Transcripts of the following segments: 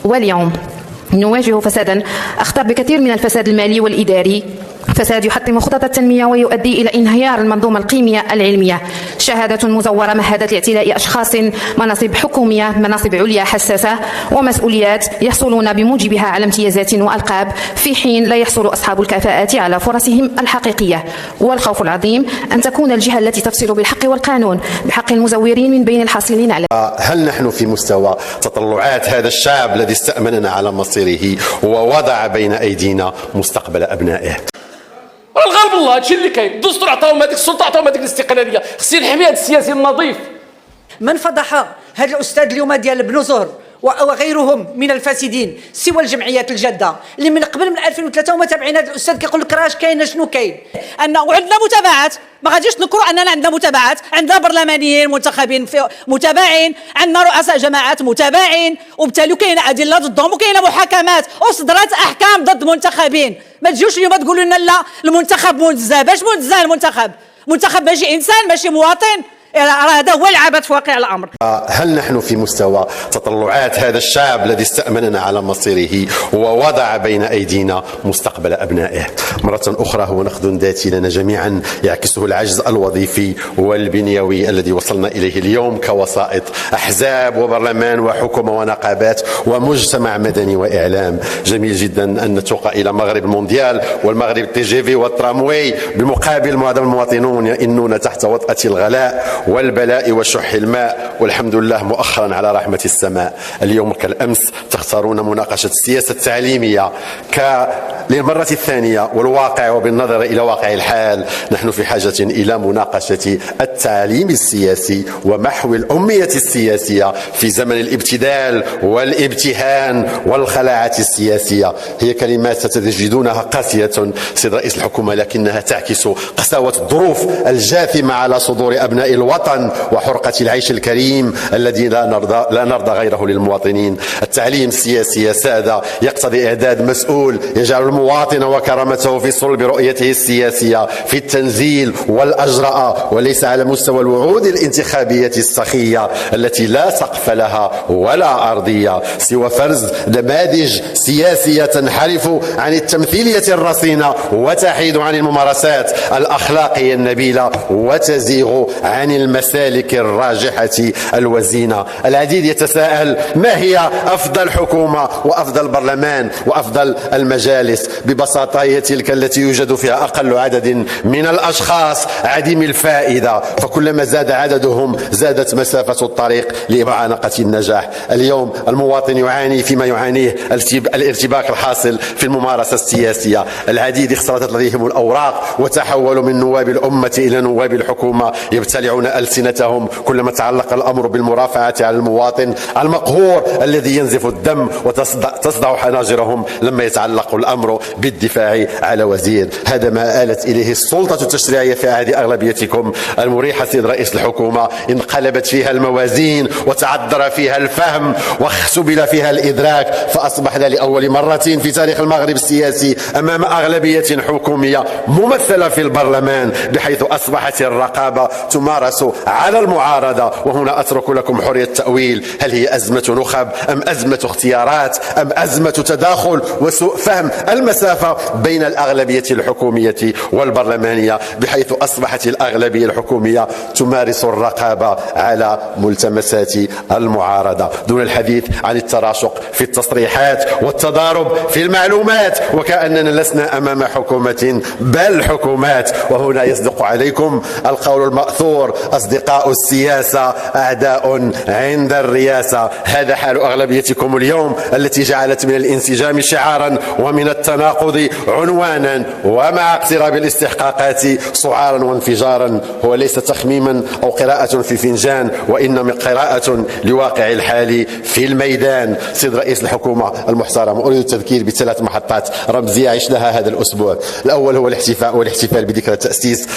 واليوم نواجه فسادا أخطر بكثير من الفساد المالي والإداري، فساد يحطم خطط التنمية ويؤدي إلى انهيار المنظومة القيمية العلمية، شهادة مزورة مهدت لاعتلاء أشخاص مناصب حكومية، مناصب عليا حساسة ومسؤوليات يحصلون بموجبها على امتيازات وألقاب، في حين لا يحصل أصحاب الكفاءات على فرصهم الحقيقية. والخوف العظيم أن تكون الجهة التي تفصل بالحق والقانون بحق المزورين من بين الحاصلين على. هل نحن في مستوى تطلعات هذا الشعب الذي استأمننا على مصيره ووضع بين أيدينا مستقبل أبنائه؟ الغالب الله هادشي اللي كاين، الدستور عطاهم هذيك السلطه، عطاهم هذيك الاستقلاليه، خصني نحمي هذا السياسي النظيف. من فضح هذا الاستاذ اليوم ديال ابن زهر وغيرهم من الفاسدين سوى الجمعيات الجاده اللي من قبل من 2003 هما تابعين هذا الاستاذ كيقول لك راش كاين شنو كاين، وعندنا متابعات، ما غاديش نكروا اننا عندنا متابعات، عندنا برلمانيين منتخبين متابعين، عندنا رؤساء جماعات متابعين، وبالتالي كاينه ادله ضدهم وكاينه محاكمات وصدرت احكام ضد منتخبين. ما تجيوش اليوم تقولوا لنا لا المنتخب منزه، باش منزه المنتخب؟ منتخب ماشي انسان، ماشي مواطن، هذا هو العبث في واقع الامر. هل نحن في مستوى تطلعات هذا الشعب الذي استأمننا على مصيره ووضع بين أيدينا مستقبل أبنائه؟ مرة أخرى هو نقد ذاتي لنا جميعا يعكسه العجز الوظيفي والبنيوي الذي وصلنا إليه اليوم كوسائط أحزاب وبرلمان وحكومة ونقابات ومجتمع مدني وإعلام. جميل جدا أن نتوق إلى مغرب المونديال والمغرب تي جي في والترامواي، بمقابل معظم المواطنون يئنون تحت وطأة الغلاء والبلاء وشح الماء، والحمد لله مؤخرا على رحمة السماء. اليوم كالأمس تختارون مناقشة السياسة التعليمية للمرة الثانية، والواقع وبالنظر إلى واقع الحال نحن في حاجة إلى مناقشة التعليم السياسي ومحو الأمية السياسية في زمن الابتذال والابتهان والخلاعة السياسية. هي كلمات ستجدونها قاسية سيد رئيس الحكومة، لكنها تعكس قساوة الظروف الجاثمة على صدور أبناء الوطن وحرقة العيش الكريم الذي لا نرضى غيره للمواطنين. التعليم السياسي يا سادة يقتضي إعداد مسؤول يجعل المواطن وكرامته في صلب رؤيته السياسية في التنزيل والأجرأة، وليس على مستوى الوعود الانتخابية السخية التي لا سقف لها ولا أرضية سوى فرز نماذج سياسية تنحرف عن التمثيلية الرصينة وتحيد عن الممارسات الأخلاقية النبيلة وتزيغ عن المسالك الراجحة الوزينة. العديد يتساءل ما هي أفضل حكومة وأفضل برلمان وأفضل المجالس؟ ببساطة هي تلك التي يوجد فيها أقل عدد من الأشخاص عديم الفائدة، فكلما زاد عددهم زادت مسافة الطريق لمعانقة النجاح. اليوم المواطن يعاني فيما يعانيه الارتباك الحاصل في الممارسة السياسية. العديد اختلطت لديهم الأوراق وتحولوا من نواب الأمة إلى نواب الحكومة، يبتلعون ألسنتهم كلما تعلق الأمر بالمرافعة على المواطن المقهور الذي ينزف الدم، وتصدع حناجرهم لما يتعلق الأمر بالدفاع على وزير. هذا ما آلت إليه السلطة التشريعية في عهد أغلبيتكم المريحة سيد رئيس الحكومة. انقلبت فيها الموازين وتعذر فيها الفهم واختبل فيها الإدراك، فأصبحنا لأول مرة في تاريخ المغرب السياسي أمام أغلبية حكومية ممثلة في البرلمان، بحيث أصبحت الرقابة تمارس على المعارضة. وهنا أترك لكم حرية التأويل، هل هي أزمة نخب أم أزمة اختيارات أم أزمة تداخل وسوء فهم المسافة بين الأغلبية الحكومية والبرلمانية، بحيث أصبحت الأغلبية الحكومية تمارس الرقابة على ملتمسات المعارضة دون الحديث عن التراشق في التصريحات والتضارب في المعلومات، وكأننا لسنا أمام حكومة بل حكومات. وهنا يصدق عليكم القول المأثور: أصدقاء السياسة أعداء عند الرئاسة. هذا حال أغلبيتكم اليوم التي جعلت من الانسجام شعارا ومن التناقض عنوانا، ومع اقتراب الاستحقاقات سعارا وانفجارا. هو ليس تخميما أو قراءة في فنجان، وإنما قراءة لواقع الحال في الميدان. سيد رئيس الحكومة المحترم، أريد التذكير بثلاث محطات رمزية عشناها هذا الأسبوع. الأول هو الاحتفال بذكرى تأسيس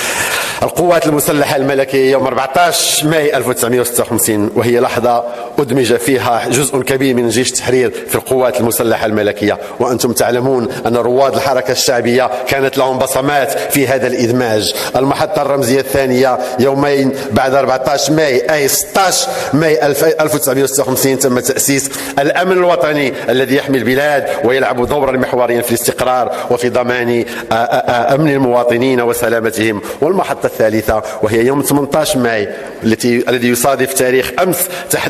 القوات المسلحة الملكية يوم 14 ماي 1956، وهي لحظة أدمج فيها جزء كبير من جيش التحرير في القوات المسلحة الملكية. وأنتم تعلمون أن رواد الحركة الشعبية كانت لهم بصمات في هذا الإدماج. المحطة الرمزية الثانية يومين بعد 14 ماي أي 16 ماي 1956 تم تأسيس الأمن الوطني الذي يحمي البلاد ويلعب دورا محوريا في الاستقرار وفي ضمان أمن المواطنين وسلامتهم. والمحطة الثالثة وهي يوم 18 ماي الذي يصادف تاريخ أمس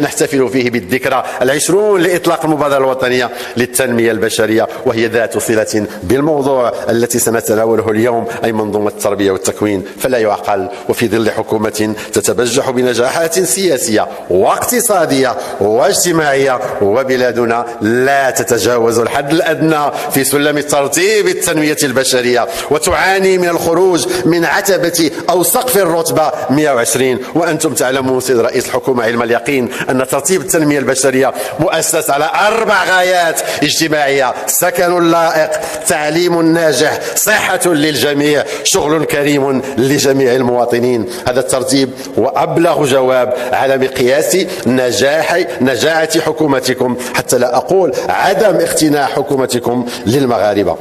نحتفل فيه بالذكرى 20 لإطلاق المبادرة الوطنية للتنمية البشرية، وهي ذات صلة بالموضوع التي سنتناوله اليوم أي منظومة التربية والتكوين. فلا يعقل وفي ظل حكومة تتبجح بنجاحات سياسية واقتصادية واجتماعية وبلادنا لا تتجاوز الحد الأدنى في سلم ترتيب التنمية البشرية وتعاني من الخروج من عتبة أو سقف الرتبة 120. وأنتم تعلمون سيد رئيس الحكومة علم اليقين أن ترتيب التنمية البشرية مؤسس على 4 غايات اجتماعية: سكن لائق، تعليم ناجح، صحة للجميع، شغل كريم لجميع المواطنين. هذا الترتيب هو أبلغ جواب على مقياس نجاعة حكومتكم، حتى لا أقول عدم اقتناع حكومتكم للمغاربة.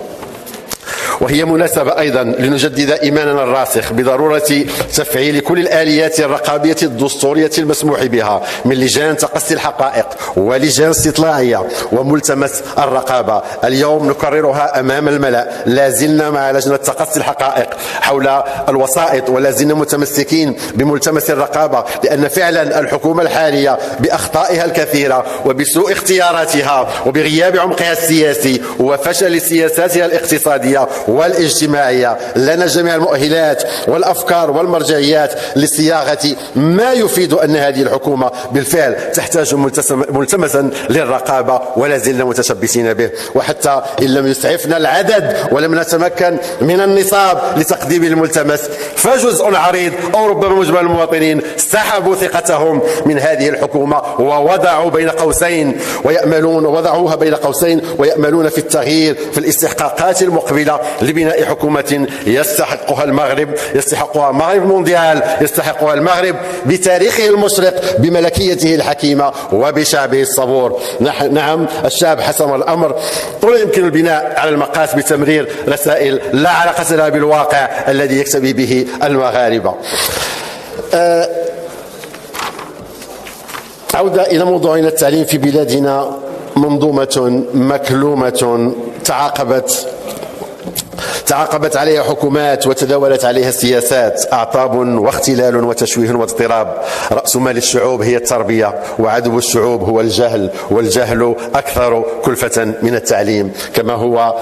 وهي مناسبة أيضا لنجدد إيماننا الراسخ بضرورة تفعيل كل الآليات الرقابية الدستورية المسموح بها من لجان تقصي الحقائق ولجان استطلاعية وملتمس الرقابة. اليوم نكررها أمام الملأ، لا زلنا مع لجنة تقصي الحقائق حول الوسائط ولا زلنا متمسكين بملتمس الرقابة، لأن فعلا الحكومة الحالية بأخطائها الكثيرة وبسوء اختياراتها وبغياب عمقها السياسي وفشل سياساتها الاقتصادية والاجتماعية لنا جميع المؤهلات والأفكار والمرجعيات لصياغة ما يفيد أن هذه الحكومة بالفعل تحتاج ملتمسا للرقابة، ولا زلنا متشبثين به. وحتى إن لم يسعفنا العدد ولم نتمكن من النصاب لتقديم الملتمس، فجزء عريض أو ربما مجمل المواطنين سحبوا ثقتهم من هذه الحكومة ووضعوها بين قوسين ويأملون في التغيير في الاستحقاقات المقبلة لبناء حكومة يستحقها المغرب، يستحقها مغرب مونديال، يستحقها المغرب بتاريخه المشرق، بملكيته الحكيمة وبشعبه الصبور. نعم الشعب حسم الأمر، ولا يمكن البناء على المقاس بتمرير رسائل لا علاقة لها بالواقع الذي يكتفي به المغاربة. عودة إلى موضوعنا، التعليم في بلادنا منظومة مكلومة تعاقبت عليها حكومات وتداولت عليها السياسات، أعطاب واختلال وتشويه واضطراب. رأس مال الشعوب هي التربية، وعدو الشعوب هو الجهل، والجهل أكثر كلفة من التعليم. كما هو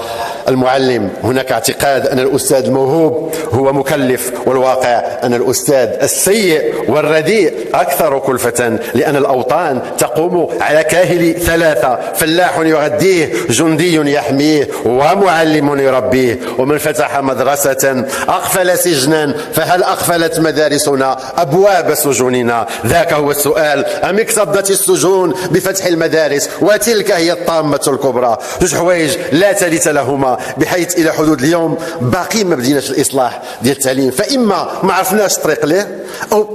المعلم هناك اعتقاد أن الأستاذ الموهوب هو مكلف، والواقع أن الأستاذ السيء والرديء أكثر كلفة، لأن الأوطان تقوم على كاهل 3: فلاح يغذيه، جندي يحميه، ومعلم يربيه. ومن فتح مدرسة أقفل سجنا، فهل أقفلت مدارسنا أبواب سجوننا؟ ذاك هو السؤال. أم اكتظت السجون بفتح المدارس؟ وتلك هي الطامة الكبرى. 2 حوايج لا ثالث لهما، بحيث إلى حدود اليوم باقي ما بديناش الإصلاح ديال التعليم. فإما ما عرفناش الطريق ليه، أو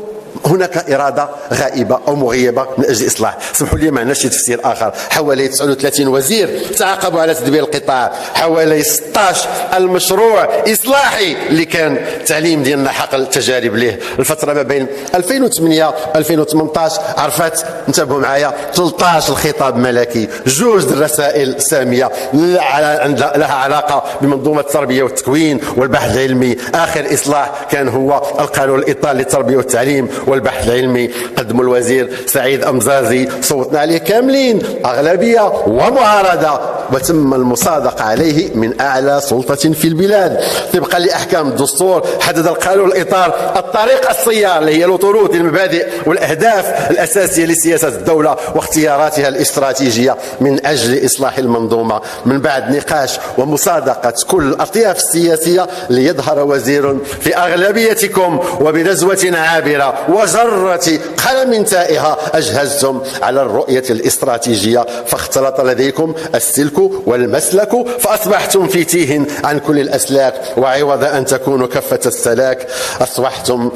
هناك إرادة غائبة أو مغيبة من أجل الإصلاح. سمحوا لي ما عندناش شي تفسير آخر. حوالي 39 وزير تعاقبوا على تدبير القطاع، حوالي 16 المشروع إصلاحي اللي كان التعليم ديالنا حقل تجارب ليه. الفترة ما بين 2008 2018 عرفت، انتبهوا معايا، 13 الخطاب ملكي، 2 الرسائل سامية لها علاقة بمنظومة التربية والتكوين والبحث العلمي. آخر إصلاح كان هو القانون الإطار للتربية والتعليم والبحث العلمي، قدم الوزير سعيد أمزازي، صوتنا عليه كاملين، أغلبية ومعارضة، وتم المصادقة عليه من أعلى سلطة في البلاد. طبقا لأحكام الدستور حدد القانون الإطار الطريق السيار اللي هي الوطروط، المبادئ والأهداف الأساسية لسياسة الدولة واختياراتها الاستراتيجية من أجل إصلاح المنظومة. من بعد نقاش ومصادقة كل الأطياف السياسية ليظهر وزير في أغلبيتكم وبنزوة عابرة وجرة قلم تائها أجهزتم على الرؤية الاستراتيجية، فاختلط لديكم السلك والمسلك، فأصبحتم في تيه عن كل الأسلاك، وعوض أن تكونوا كفة السلاك أصبحتم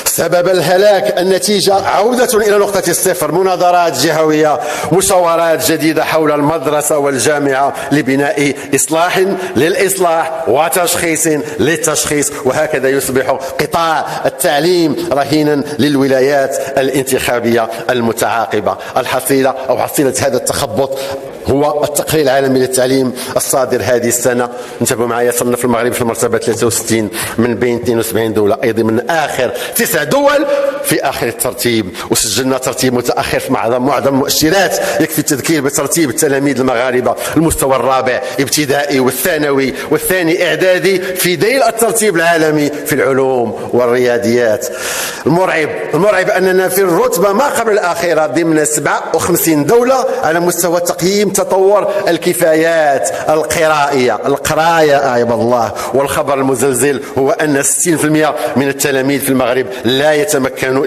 سبب الهلاك. النتيجة عودة إلى نقطة الصفر، مناظرات جهوية، مشاورات جديدة حول المدرسة والجامعة لبناء إصلاح للإصلاح وتشخيص للتشخيص، وهكذا يصبح قطاع التعليم رهينا للولايات الانتخابية المتعاقبة. الحصيلة أو حصيلة هذا التخبط هو التقرير العالمي للتعليم الصادر هذه السنة. انتبهوا معايا، صرنا في المغرب في المرتبة 63 من بين 72 دولة، أيضا من آخر 9 دول في آخر الترتيب، وسجلنا ترتيب متأخر في معظم المؤشرات. يكفي التذكير بترتيب التلاميذ المغاربة المستوى الرابع ابتدائي والثانوي والثاني إعدادي في ذيل الترتيب العالمي في العلوم والرياضيات. المرعب أننا في الرتبة ما قبل الأخيرة ضمن 57 دولة على مستوى تقييم تطور الكفايات القراية عباد الله. والخبر المزلزل هو أن 60% من التلاميذ في المغرب لا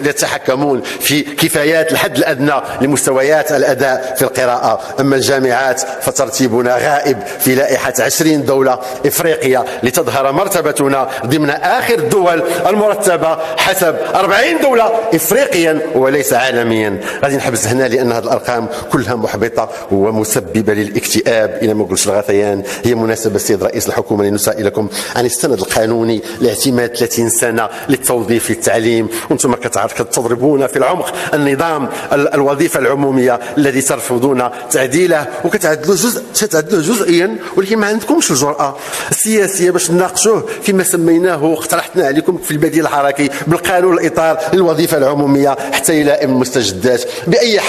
يتحكمون في كفايات الحد الأدنى لمستويات الأداء في القراءة. أما الجامعات فترتيبنا غائب في لائحة 20 دولة إفريقية لتظهر مرتبتنا ضمن آخر الدول المرتبة حسب 40 دولة إفريقيا وليس عالميا. غادي نحبس هنا لأن هذه الأرقام كلها محبطة ومسببة للاكتئاب إلى ما قلتش الغثيان. هي مناسبة السيد رئيس الحكومة لنسائلكم عن السند القانوني لاعتماد 30 سنة للتوظيف في التعليم، وانتم كتضربون في العمق النظام الوظيفة العمومية الذي ترفضون تعديله وكتعدلوا جزئيا، ولكن ما عندكمش الجرأة السياسية باش نناقشوه فيما سميناه واقترحنا عليكم في البديل الحركي بالقانون الإطار للوظيفة العمومية حتى يلائم المستجدات. بأي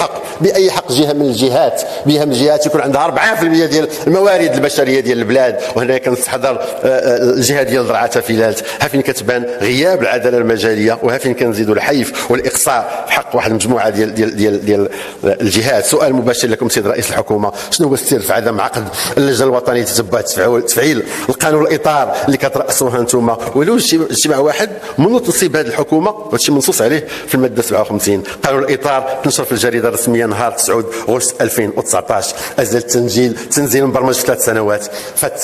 حق جهة من الجهات يكون عندها 4% ديال الموارد البشريه ديال البلاد، وهنا كنستحضر الجهه ديال زراعه تفيلات، ها فين كتبان غياب العداله المجاليه، وها فين كنزيدوا الحيف والاقصاء في حق واحد المجموعه ديال الجهات. سؤال مباشر لكم سيد رئيس الحكومه، شنو هو السر في عدم عقد اللجنه الوطنيه لتتبع تفعيل القانون الاطار اللي كترأسوها انتم؟ ولو اجتماع واحد منذ تنصيب هذه الحكومه، وهادشي منصوص عليه في الماده 57 قانون الاطار، تنشر في الجريده الرسميه نهار 9 أغسطس 2019. أجل تنزيل مبرمج في 3 سنوات،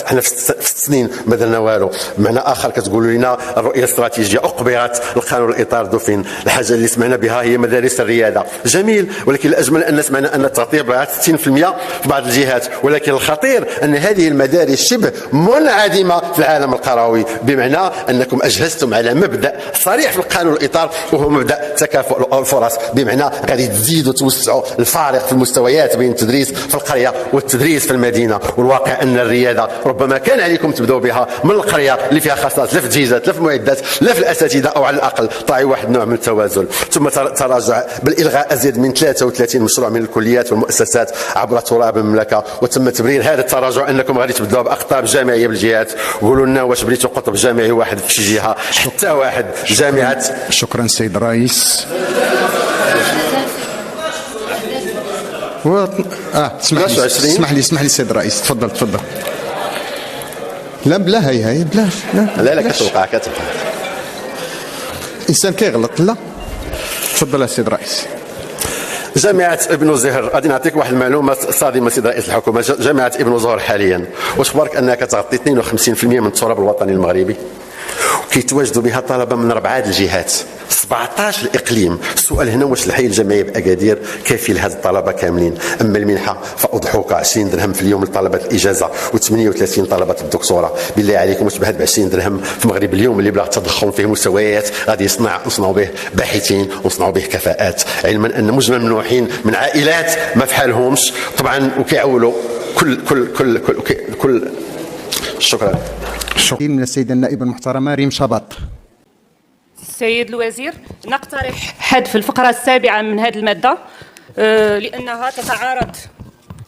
حنا في 6 سنين ما درنا والو. بمعنى آخر كتقولوا لنا الرؤية الاستراتيجية أقبلت، القانون الإطار دفن. الحاجة اللي سمعنا بها هي مدارس الريادة، جميل، ولكن الأجمل أن سمعنا أن التغطية بلغت 60% في بعض الجهات، ولكن الخطير أن هذه المدارس شبه منعدمة في العالم القروي، بمعنى أنكم أجهزتم على مبدأ صريح في القانون الإطار وهو مبدأ تكافؤ الفرص، بمعنى غادي تزيدوا توسعوا الفارق في المستويات بين التدريس في القرية والتدريس في المدينة. والواقع أن الريادة ربما كان عليكم تبدأوا بها من القرية اللي فيها خاصات، لا في التجهيزات لا في المعدات لا في الأساتذة، أو على الأقل طاعي واحد نوع من التوازن. ثم تراجع بالإلغاء أزيد من 33 مشروع من الكليات والمؤسسات عبر تراب المملكة، وتم تبرير هذا التراجع أنكم غادي تبدأوا بأقطاب جامعية بالجهات. قولوا لنا واش بغيتوا قطب جامعي واحد في شي جهة، حتى واحد جامعة. شكرا سيد الرئيس. اسمح لي سيد الرئيس، تفضل. لا بلا هي بلاش. لا كتوقع الانسان كيغلط. لا تفضل السيد الرئيس. جامعة ابن زهر، غادي نعطيك واحد المعلومة صادمة سيد رئيس الحكومة. جامعة ابن زهر حاليا واش اخبارك انها كتغطي 52% من التراب الوطني المغربي، كيتواجدوا بها طلبة من 4 الجهات، 17 الإقليم. السؤال هنا واش الحي الجامعي بأكادير كافي لهذه الطلبة كاملين؟ أما المنحة فأضحوك 20 درهم في اليوم لطلبة الإجازة و38 طلبة الدكتوراه. بالله عليكم واش بهاد 20 درهم في المغرب اليوم اللي بلا تضخم فيه مستويات غادي نصنعوا به باحثين ونصنعوا به كفاءات، علما أن مجمل ممنوحين من عائلات ما فحالهمش طبعا وكيعولوا كل شكرا. من السيدة النائبة المحترمة ريم شباط. السيد الوزير، نقترح حذف الفقرة السابعة من هذه المادة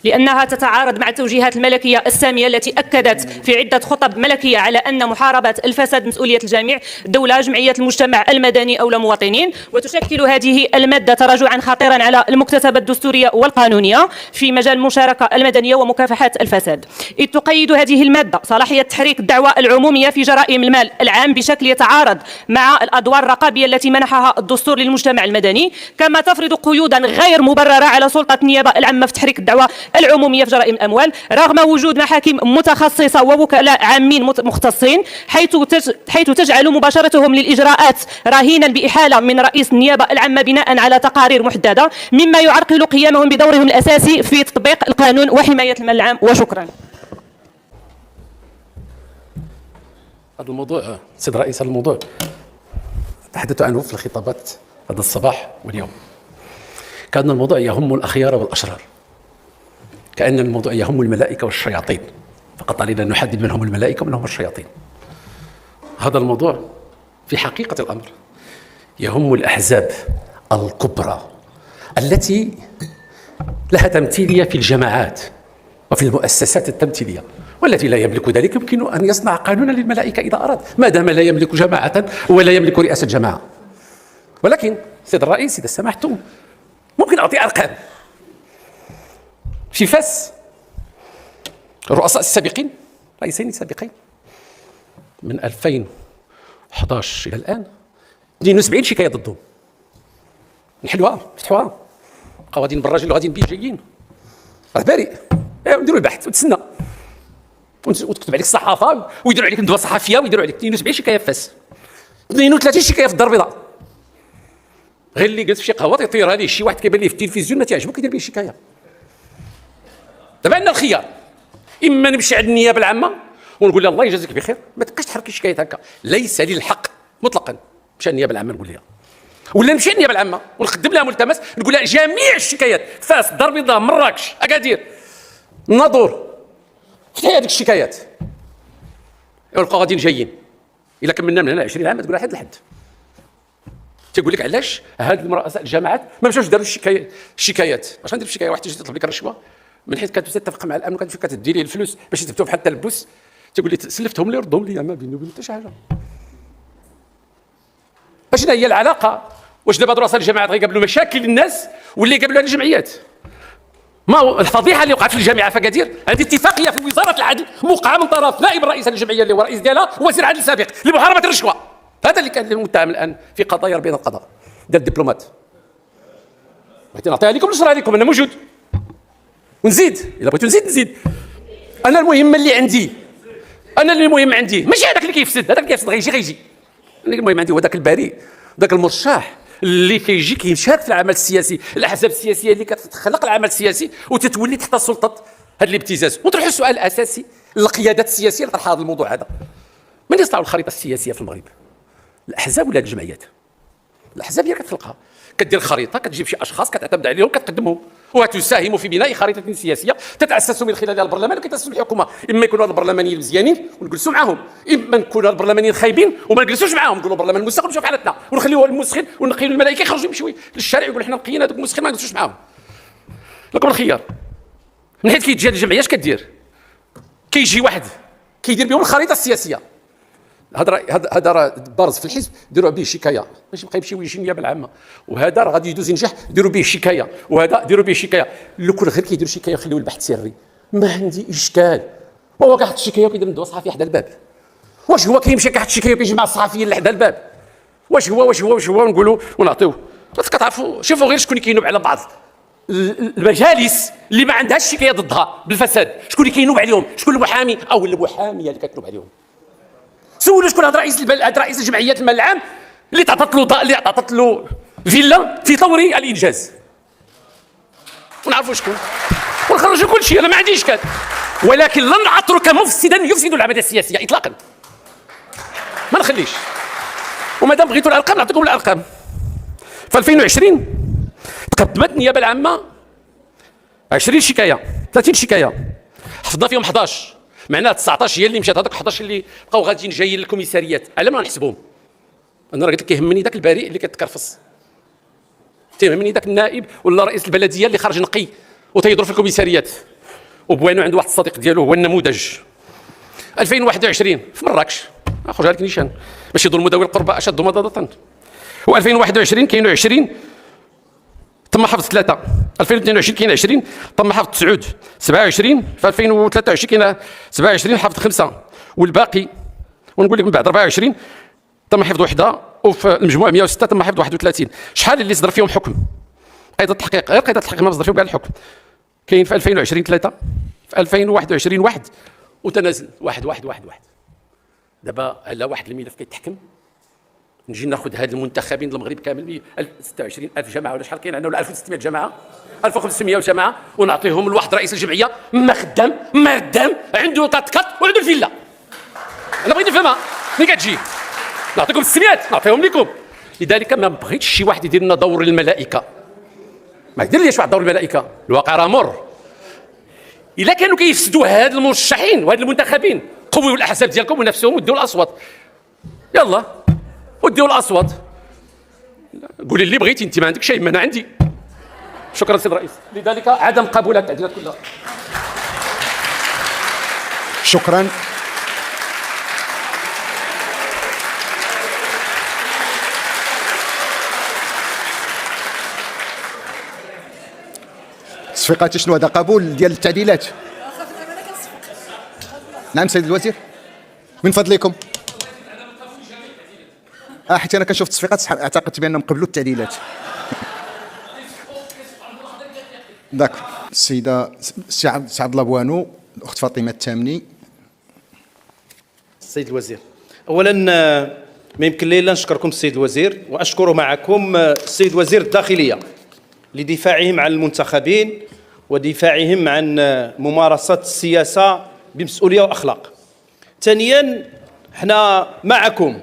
لأنها تتعارض مع التوجيهات الملكية السامية التي أكدت في عدة خطب ملكية على أن محاربة الفساد مسؤولية الجميع، دولة، جمعية المجتمع المدني أو المواطنين. وتشكل هذه المادة تراجعا خطيرا على المكتسبات الدستورية والقانونية في مجال المشاركة المدنية ومكافحة الفساد، إذ تقيد هذه المادة صلاحية تحريك الدعوى العمومية في جرائم المال العام بشكل يتعارض مع الأدوار الرقابية التي منحها الدستور للمجتمع المدني، كما تفرض قيودا غير مبررة على سلطة النيابة العامة في تحريك الدعوى العمومية في جرائم الأموال رغم وجود محاكم متخصصة ووكلاء عامين مختصين حيث تجعل مباشرتهم للإجراءات رهينا بإحالة من رئيس النيابة العامة بناء على تقارير محددة، مما يعرقل قيامهم بدورهم الأساسي في تطبيق القانون وحماية المال العام. وشكرا. هذا الموضوع سيد الرئيس، هذا الموضوع تحدثت عنه في الخطابات هذا الصباح واليوم. كان الموضوع يهم الأخيار والأشرار، كأن الموضوع يهم الملائكة والشياطين، فقط علينا أن نحدد من هم الملائكة ومن هم الشياطين. هذا الموضوع في حقيقة الأمر يهم الأحزاب الكبرى التي لها تمثيلية في الجماعات وفي المؤسسات التمثيلية، والتي لا يملك ذلك يمكن أن يصنع قانونا للملائكة إذا أراد، ما دام لا يملك جماعة ولا يملك رئاسة جماعة. ولكن سيد الرئيس إذا سمحتم ممكن أعطي أرقام. في فاس الرؤساء السابقين، رئيسين سابقين من 2011 إلى الآن 72 شكاية ضدهم، نحلوها نفتحوها، غاديين بالراجل وغاديين بيه جايين، راه بارئ، نديروا البحث وتسنى وتكتب عليك الصحافة ويديروا عليك ندوة صحفية ويديروا عليك 72 شكاية في فاس، 32 شكاية في الدار البيضاء. غير اللي جالس في شي قهوة يطيرها ليه شي واحد كيبان ليه في التلفزيون ما تعجبو كيدير به شكاية. دابا عندنا الخيار، إما نمشي عند النيابة العامة ونقول لها الله يجازيك بخير ما تبقاش تحركي شكاية هكا، ليس لي الحق مطلقا مشى النيابة العامة نقول لها، ولا نمشي النيابة العامة ونقدم لها ملتمس نقول لها جميع الشكايات فاس، الدار البيضاء، مراكش، أكادير، الناظور، فتحي هذيك الشكايات. يبقاو غاديين جايين، إلا كملنا من هنا 20 عام تقول حد لحد. تيقول لك علاش هاد رؤساء الجماعات ما مشاوش داروا الشكايات؟ واش غندير شكايه واحد تيجي تطلب لك الرشوه من حيث كتتفق مع الامن وكتدي ليه الفلوس باش يثبتوا بحال التلبس، تيقول لي سلفتهم لي ردهم لي، ما بيني وبين حتى شي حاجه. شنو هي العلاقه؟ واش دابا رؤساء الجماعات غيقابلوا مشاكل الناس واللي يقابلوا على الجمعيات؟ ما هو الفضيحه اللي وقعت في الجامعه في اكادير، هذه اتفاقيه في وزاره العدل موقعه من طرف نائب رئيس الجمعيه اللي هو رئيس ديالها ووزير العدل السابق لمحاربه الرشوه. هذا اللي كان المتهم الان في قضايا بين القضاء ديال الدبلومات. بغيتي نعطيها لكم نشرها لكم، انا موجود ونزيد الا بغيتوا نزيد. انا المهم اللي عندي، انا اللي المهم عندي ماشي هذاك اللي كيفسد، هذاك اللي كيفسد غيجي. المهم عندي هو ذاك البريء، ذاك المرشح اللي كيجي كيشارك في العمل السياسي، الاحزاب السياسيه اللي كتخلق العمل السياسي وتتولي تحت سلطه هذا الابتزاز. ونطرحوا السؤال الاساسي للقيادات السياسيه اللي طرح هذا الموضوع هذا: من يصنع الخريطه السياسيه في المغرب؟ الاحزاب ولا الجمعيات؟ الاحزاب هي كتخلقها، كدير خريطه، كتجيب شي اشخاص كتعتمد عليهم كتقدمهم وتساهم في بناء خريطه سياسيه تتاسس من خلالها البرلمان وكتاسس الحكومه. اما يكونوا البرلمانيين مزيانين ونجلسوا معاهم، اما نكونوا البرلمانيين خايبين وما نجلسوش معاهم، نقولوا البرلمان المستقل نشوف حالتنا ونخليوه المسخن ونقيلوا الملائكه يخرجوا يمشيو للشارع يقولوا حنا نقينا هذوك المسخين ما نجلسوش معاهم. لكم الخيار من حيث كيتجي هذه الجمعيه اش كدير؟ كيجي واحد كيدير بهم الخريطه السياسيه. هذا راه بارز في الحزب ديروا به شكايه، ماشي يبقى يمشي ويجي النيابه العامه، وهذا راه غادي يدوز ينجح ديروا به شكايه، وهذا ديروا به شكايه. لو كون غير كيديروا شكايه ويخليو البحث سري ما عندي اشكال. وهو كيحط الشكايه وكيدير ندوه صحفي حدا الباب. واش هو كيمشي كيحط الشكايه وكيجي مع الصحفيين اللي حدا الباب؟ واش هو نقولوا ونعطيوه؟ كتعرفوا شوفوا غير شكون كينوب على بعض المجالس اللي ما عندهاش شكايه ضدها بالفساد، شكون اللي كينوب عليهم؟ شكون المحامي او المحاميه اللي كتنوب عليهم؟ سولوا شكون هذا رئيس الجمعيات المال العام اللي عطات له فيلا في طور الانجاز، ونعرفوا شكون ونخرجوا كل شيء. انا ما عنديش اشكال، ولكن لن اترك مفسدا يفسد العمليه السياسيه اطلاقا، ما نخليش. وما دام بغيتوا الارقام نعطيكم الارقام. في 2020 تقدمت النيابه العامه 20 شكايه 30 شكايه، حفظنا فيهم 11، معناها 19 هي اللي مشات، هذوك 11 اللي بقاو غاديين جايين للكوميساريات على ما نحسبهم. انا راه قلت لك كيهمني ذاك البريء اللي كيتكرفص، تيهمني ذاك النائب ولا رئيس البلديه اللي خرج نقي وتيضرب في الكوميساريات. وبوانو عنده واحد الصديق ديالو هو النموذج. 2021 في مراكش، اخرجها لك نيشان باش يظلموا ذوي القربى اشد مضاده. و2021 كاينوا 20 تم حفظ 3، 2022 كاين 20 تم حفظ 9، 27 في 2023 كاين 27 حفظ 5، والباقي ونقول لك من بعد 24 تم حفظ 1، وفي المجموع 106 تم حفظ 31. شحال اللي صدر فيهم حكم؟ قيد التحقيق، غير قيد التحقيق ما صدر فيهم كاع الحكم كاين في 2020 3، في 2021 1، وتنازل واحد. دابا على واحد الملف كيتحكم نجي ناخذ هاد المنتخبين المغرب كامل 26000 جماعه ولا شحال كاين عندنا، ولا 1600 جماعه 1500 جماعه، ونعطيهم لواحد رئيس الجمعيه ما خدام ما ردام، عنده تاتكات وعنده الفيلا. انا بغيت نفهمها ملي كتجي نعطيكم السميات نعطيهم لكم. لذلك ما بغيتش شي واحد يدير لنا دور الملائكه، ما يدير ليش واحد دور الملائكه، الواقع راه مر. الا كانوا كيفسدوا هاد المرشحين وهاد المنتخبين، قويوا الاحزاب ديالكم ونفسهم وديوا الاصوات، يلا وديوا الاصوات. قولي اللي بغيتي انت، ما عندك شيء، ما انا عندي. شكرا سيد الرئيس. لذلك عدم قبول التعديلات كلها. شكرا. تصفيقات شنو هذا؟ قبول ديال التعديلات؟ نعم سيد الوزير، من فضلكم. حيت انا كنشوف التصفيقات اعتقدت بانهم قبلوا التعديلات. داك السيده السي عبد الله بوانو، الاخت فاطمه التامني. السيد الوزير، اولا ما يمكن لي الا نشكركم السيد الوزير، واشكر معكم السيد وزير الداخليه لدفاعهم عن المنتخبين ودفاعهم عن ممارسه السياسه بمسؤوليه واخلاق. ثانيا، احنا معكم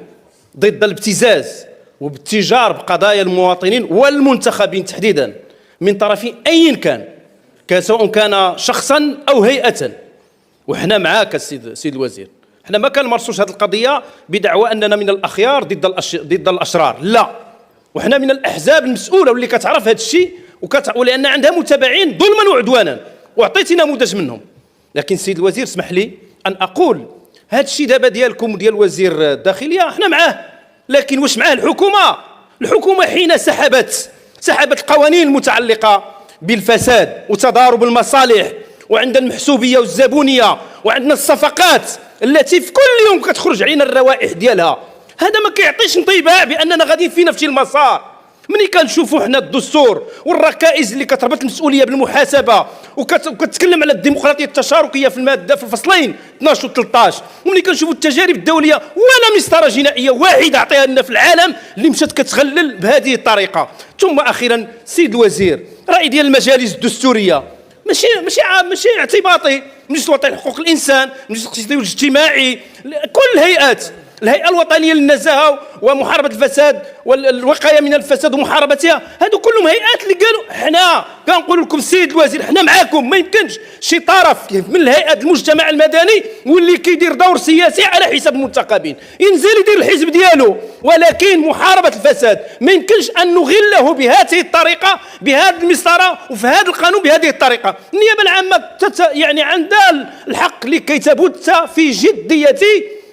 ضد الابتزاز وبالتجار بقضايا المواطنين والمنتخبين تحديدا من طرف اي كان سواء كان شخصا او هيئه، وحنا معاك السيد الوزير. احنا ما كنمارسوش هذه القضيه بدعوى اننا من الاخيار ضد الاشرار، لا، وحنا من الاحزاب المسؤوله واللي كتعرف هذا الشيء ولان عندها متابعين ظلما وعدوانا، واعطيتي نموذج منهم. لكن السيد الوزير اسمح لي ان اقول هذا الشيء دابا ديالكم وديال وزير الداخليه احنا معاه، لكن واش معاه الحكومه؟ الحكومه حين سحبت القوانين المتعلقه بالفساد وتضارب المصالح، وعندنا المحسوبيه والزبونيه، وعندنا الصفقات التي في كل يوم كتخرج علينا الروائح ديالها. هذا ما كيعطيش انطباع باننا غاديين في نفس المسار. ملي كنشوفوا حنا الدستور والركائز اللي كتربط المسؤوليه بالمحاسبه وكتكلم على الديمقراطيه التشاركيه في الماده في الفصلين 12 و 13، وملي كنشوفوا التجارب الدوليه ولا مسطره جنائيه واحده عطيها لنا في العالم اللي مشات كتغلل بهذه الطريقه. ثم اخيرا السيد الوزير، راي ديال المجالس الدستوريه ماشي اعتباطي، مجلس الوطني لحقوق الانسان، مجلس الاقتصادي والاجتماعي، كل الهيئات، الهيئه الوطنيه للنزاهه ومحاربه الفساد والوقايه من الفساد ومحاربتها، هادو كلهم هيئات اللي قالوا حنا كنقول لكم السيد الوزير حنا معاكم. ما يمكنش شي طرف من الهيئه المجتمع المدني واللي كيدير دور سياسي على حساب المنتخبين ينزل يدير الحزب ديالو، ولكن محاربه الفساد ما يمكنش ان نغله بهذه الطريقه، بهذه المسطره وفي هذا القانون بهذه الطريقه. النيابه العامه يعني عندها الحق لكي تبت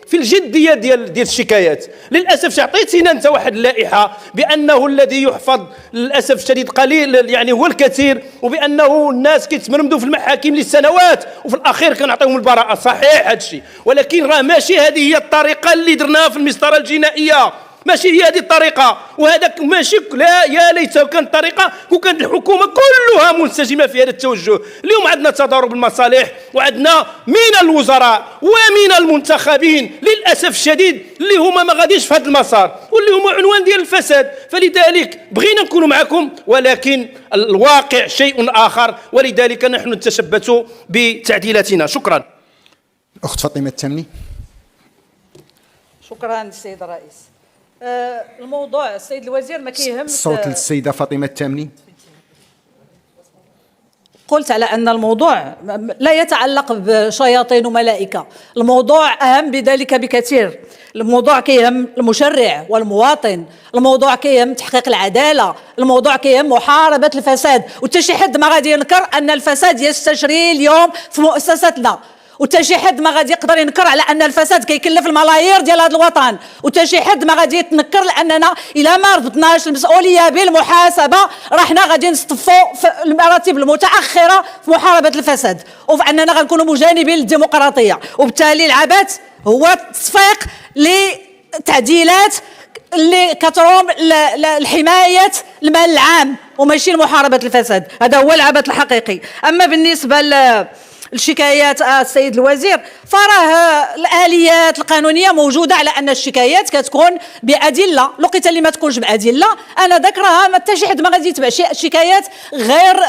في الجديه ديال الشكايات. للاسف عطيتينا انت واحد اللائحه بانه الذي يحفظ للاسف الشديد قليل يعني هو الكثير، وبانه الناس كيتمرمدوا في المحاكم لسنوات وفي الاخير كنعطيهم البراءه. صحيح هذا الشيء، ولكن راه ماشي هذه هي الطريقه اللي درناها في المسطره الجنائيه، ماشي هي هذه الطريقه، وهذاك ماشي. لا، يا ليت كانت طريقه وكانت الحكومه كلها منسجمه في هذا التوجه. اليوم عندنا تضارب المصالح، وعندنا من الوزراء ومن المنتخبين للاسف الشديد اللي هما ما غاديش في هذا المسار واللي هما عنوان ديال الفساد. فلذلك بغينا نكونوا معكم، ولكن الواقع شيء اخر، ولذلك نحن نتشبث بتعديلاتنا. شكرا. اخت فاطمه التامني. شكرا السيد الرئيس. الموضوع السيد الوزير ما كيهمش صوت للسيده فاطمه التامني. قلت على أن الموضوع لا يتعلق بشياطين وملائكة، الموضوع أهم بذلك بكثير. الموضوع كيهم المشرع والمواطن، الموضوع كيهم تحقيق العدالة، الموضوع كيهم محاربة الفساد. وتا شي حد ما غادي ينكر أن الفساد يستشري اليوم في مؤسستنا، وتا شي حد ما غادي يقدر ينكر على ان الفساد كيكلف الملايير ديال هذا الوطن، وتا شي حد ما غادي يتنكر لاننا الا ما ربطناش المسؤوليه بالمحاسبه راه حنا غادي نصطفوا في المراتب المتاخره في محاربه الفساد، وفي اننا غنكونوا مجانبين للديمقراطيه. وبالتالي العبث هو تصفيق لتعديلات اللي كتروم لحمايه المال العام وماشي لمحاربة الفساد. هذا هو العبث الحقيقي. أما بالنسبة الشكايات السيد الوزير، فراه الآليات القانونية موجودة على أن الشكايات كتكون بأدلة. لقيت اللي ما تكونش بأدلة أنا ذاك راه ما حتى شي حد ما غادي يتبع شكايات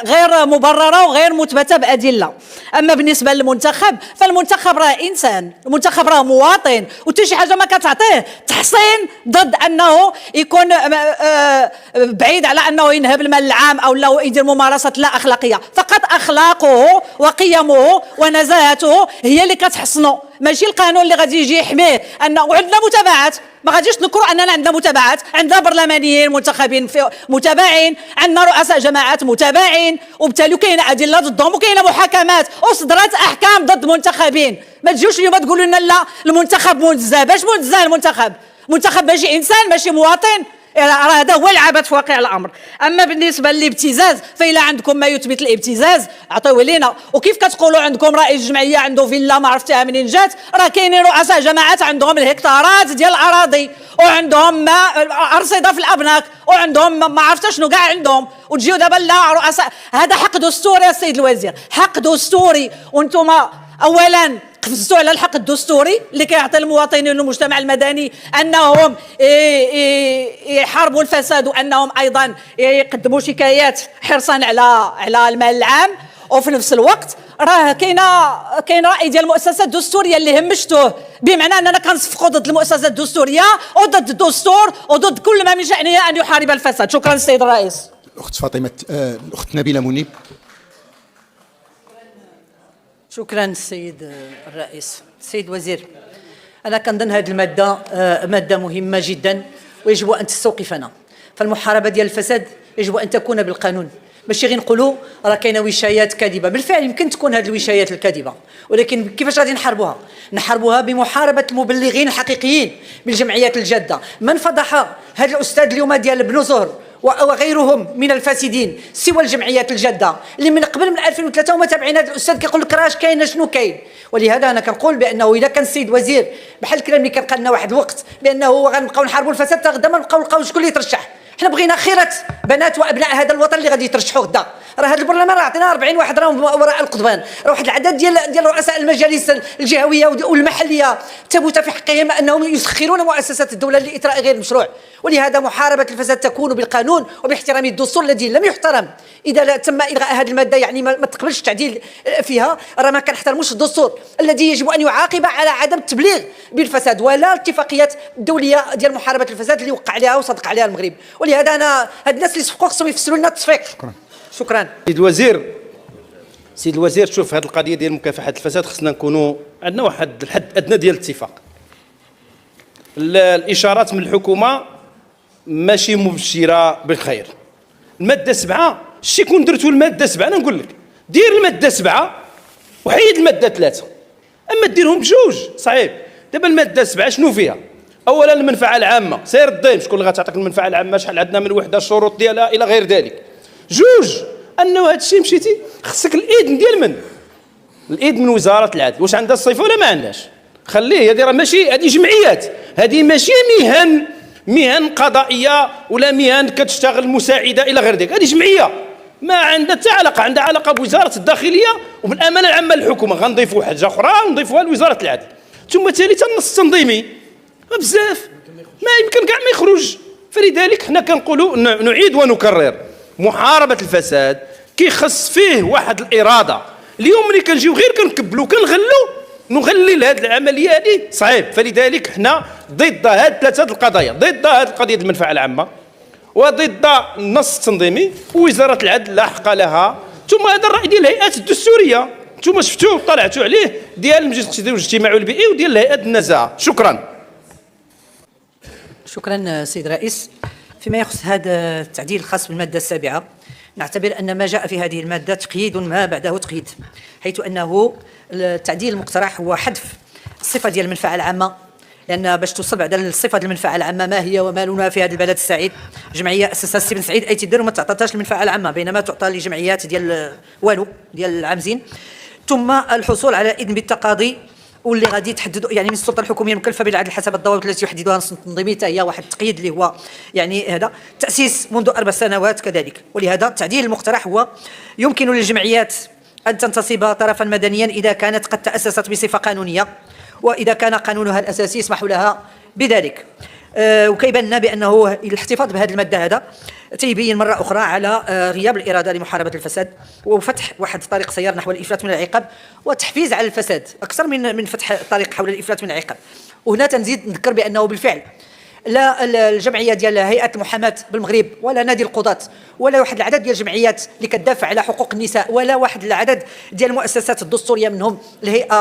غير مبررة وغير مثبتة بأدلة. أما بالنسبة للمنتخب، فالمنتخب راه إنسان، المنتخب راه مواطن، وحتى شي حاجة ما كتعطيه تحصين ضد أنه يكون بعيد على أنه ينهب المال العام أو لا يدير ممارسات لا أخلاقية. فقط أخلاقه وقيمه ونزاهته هي اللي كتحصنه، ماشي القانون اللي غادي يجي يحميه. وعندنا متابعات، ما غاديش نذكروا اننا عندنا متابعات، عندنا برلمانيين منتخبين متابعين، عندنا رؤساء جماعات متابعين، وبالتالي كاينه ادله ضدهم وكاينه محاكمات وصدرت احكام ضد منتخبين. ما تجيوش اليوم تقولوا لنا لا المنتخب منزه. باش منزه المنتخب؟ منتخب ماشي انسان، ماشي مواطن. هذا هو العبث في واقع الامر. اما بالنسبه للابتزاز، فإلا عندكم ما يثبت الابتزاز عطيوه لينا. وكيف كتقولوا عندكم رئيس جمعيه عنده فيلا ما عرفتها منين جات، راه كاينين رؤساء جماعات عندهم الهكتارات ديال الاراضي وعندهم ارصده في الابناك وعندهم ما عرفت شنو كاع عندهم، وتجيو دابا لا رؤساء. هذا حق دستوري السيد الوزير، حق دستوري. وانتم اولا قفزتوا على الحق الدستوري اللي كيعطي المواطنين والمجتمع المدني انهم يحاربوا الفساد، وانهم ايضا يقدموا شكايات حرصا على المال العام. وفي نفس الوقت راه كاين راي ديال المؤسسات الدستوريه اللي همشتوه، بمعنى اننا كنصفقوا ضد المؤسسات الدستوريه وضد الدستور وضد كل ما من شأنه ان يحارب الفساد. شكرا السيد الرئيس. الأخت فاطمة، الأخت نبيلة منيب. شكرا السيد الرئيس. السيد الوزير، أنا كنظن هذه المادة مادة مهمة جدا ويجب أن تستوقفنا. فالمحاربة ديال الفساد يجب أن تكون بالقانون، ماشي غير نقولوا راه كاينه وشايات كاذبه. بالفعل يمكن تكون هذه الوشايات الكاذبه، ولكن كيفاش غادي نحاربوها؟ نحاربوها بمحاربه المبلغين الحقيقيين بالجمعيات الجاده. من فضح هذا الاستاذ اليوم ديال بن زهر وغيرهم من الفاسدين سوى الجمعيات الجاده اللي من قبل من 2003 وما تابعين هذا الاستاذ كيقول لك راش كاين شنو كاين. ولهذا انا كنقول بانه اذا كان السيد وزير بحال الكلام اللي كان لنا واحد الوقت بانه غنبقاو نحاربوا الفساد، غدا ما نبقاو شكون اللي يترشح. حنا بغينا خيرة بنات وابناء هذا الوطن اللي غادي يترشحوا غدا. راه هذا البرلمان راه عطينا 40 واحد راهم وراء القضبان، راه واحد العدد ديال رؤساء المجالس الجهويه والمحليه ثبت في حقهم انهم يسخرون مؤسسات الدوله لاثراء غير المشروع. ولهذا محاربه الفساد تكون بالقانون وباحترام الدستور الذي لم يحترم. اذا تم الغاء هذه الماده يعني ما تقبلش التعديل فيها، راه ما كنحترموش الدستور الذي يجب ان يعاقب على عدم التبليغ بالفساد ولا الاتفاقيات الدوليه ديال محاربه الفساد اللي وقع عليها وصدق عليها المغرب. ولهذا انا هاد الناس اللي صفقوا خصهم يفسروا لنا التصفيق. شكرا. سيد الوزير شوف هذه القضيه ديال مكافحه الفساد خصنا نكونوا عندنا واحد الحد ادنى ديال الاتفاق. الاشارات من الحكومه ماشي مبشره بالخير. الماده 7 شتي كون درتوا الماده 7 انا نقول لك دير الماده 7 وحيد الماده 3، اما ديرهم بجوج صعيب. دابا الماده 7 شنو فيها؟ اولا المنفعه العامه، سير الضيم شكون اللي غتعطيك المنفعه العامه، شحال عندنا من وحده الشروط ديالها الى غير ذلك. جوج انه هذا الشيء مشيتي خصك الاذن ديال من؟ الاذن من وزاره العدل. واش عندها الصفه ولا ما عندهاش؟ خليه، هذه راه ماشي، هذه جمعيات، هذه ماشي مهن قضائيه ولا مهن كتشتغل مساعده الى غير ذلك، هذه جمعيه ما عندها حتى علاقه، عندها علاقه بوزاره الداخليه وبالامانه العامه للحكومه. غنضيفوا حاجه اخرى ونضيفوها لوزاره العدل. ثم ثالثا النص التنظيمي بزاف ما يمكن كاع ما يخرج. فلذلك حنا كنقولوا نعيد ونكرر محاربه الفساد كيخص فيه واحد الاراده. اليوم ملي كنجيو غير كنكبلوا نغلل هذه العمليه هذه صعيب. فلذلك حنا ضد هاد ثلاثه القضايا، ضد هذه القضيه المنفعه العامه وضد النص التنظيمي ووزاره العدل لا حق لها. ثم هذا الراي ديال الهيئات الدستوريه انتم شفتوه طلعتوا عليه ديال المجلس الاجتماعي والبيئي وديال الهيئات النزاهه. شكرا. شكرا سيد الرئيس. فيما يخص هذا التعديل الخاص بالماده 7 نعتبر ان ما جاء في هذه الماده تقييد ما بعده تقييد، حيث انه التعديل المقترح هو حذف الصفه ديال المنفعه العامه، لان باش توصل بعد الصفه ديال المنفعه العامه ما هي وما لونها في هذا البلد السعيد. جمعيه اسسها السي بن سعيد اي تدير وما تعطاتهاش المنفعه العامه، بينما تعطى لجمعيات ديال والو ديال العامزين. ثم الحصول على اذن بالتقاضي واللي غادي يتحددوا يعني من السلطه الحكوميه المكلفه بالعدل حسب الضوابط التي يحددها النص التنظيمي، حتى هي واحد التقييد اللي هو يعني هذا تاسيس منذ 4 سنوات كذلك. ولهذا التعديل المقترح هو: يمكن للجمعيات أن تنتصب طرفا مدنيا إذا كانت قد تأسست بصفة قانونية، وإذا كان قانونها الأساسي يسمح لها بذلك. وكيبان لنا بأنه الاحتفاظ بهذه المادة هذا تيبين مرة أخرى على غياب الإرادة لمحاربة الفساد وفتح واحد طريق سيار نحو الإفلات من العقاب وتحفيز على الفساد أكثر من فتح الطريق حول الإفلات من العقاب. وهنا تنزيد نذكر بأنه بالفعل لا الجمعيه ديال هيئه المحاماه بالمغرب ولا نادي القضاة ولا واحد العدد ديال الجمعيات اللي كتدافع على حقوق النساء ولا واحد العدد ديال المؤسسات الدستوريه منهم الهيئه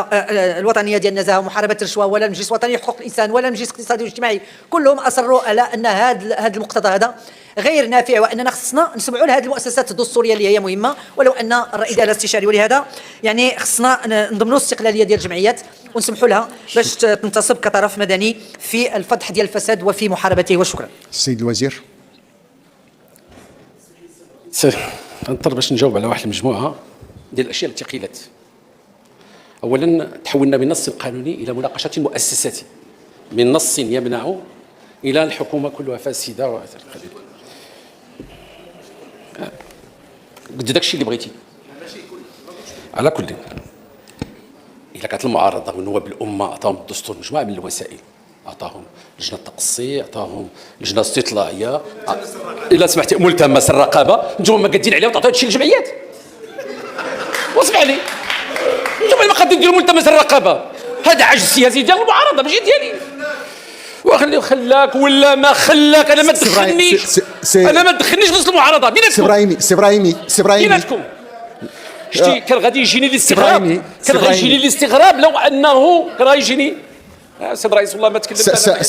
الوطنيه ديال النزاهه ومحاربه الرشوه ولا المجلس الوطني لحقوق الانسان ولا المجلس الاقتصادي والاجتماعي، كلهم اصروا على ان هذا المقتضى هذا غير نافع، واننا خصنا نسمعوا لهذه المؤسسات الدستوريه اللي هي مهمه، ولو ان الرئيس ديالها استشاري. ولهذا يعني خصنا نضمنوا الاستقلاليه ديال الجمعيات ونسمحوا لها باش تنتصب كطرف مدني في الفضح ديال الفساد وفي محاربته. وشكرا. السيد الوزير. نضطر باش نجاوب على واحد المجموعه ديال الاشياء التي قيلت. اولا تحولنا من نص قانوني الى مناقشه مؤسساتي، من نص يمنع الى الحكومه كلها فاسده قد داكشي اللي بغيتي. على كل الا كانت المعارضه والنواب الامه عطاهم الدستور مجموعه من الوسائل، عطاهم لجنه التقصي، عطاهم لجنه استطلاعيه، الا سمحتي ملتمس الرقابه، نتوما ما قادين عليها وتعطيو هادشي للجمعيات. واسمح لي نتوما ما قادين ديروا ملتمس الرقابه، هذا عجز سياسي ديال المعارضه ماشي ديالي. وخليه خلاك ولا ما خلاك انا ما تدخلنيش، انا ما تدخلنيش في المعارضه. بيناتكم سي ابراهيمي بيناتكم شتي كان غادي يجيني الاستغراب، كان غادي يجيني الاستغراب لو انه كان غادي يجيني سيد الرئيس والله ما تكلمت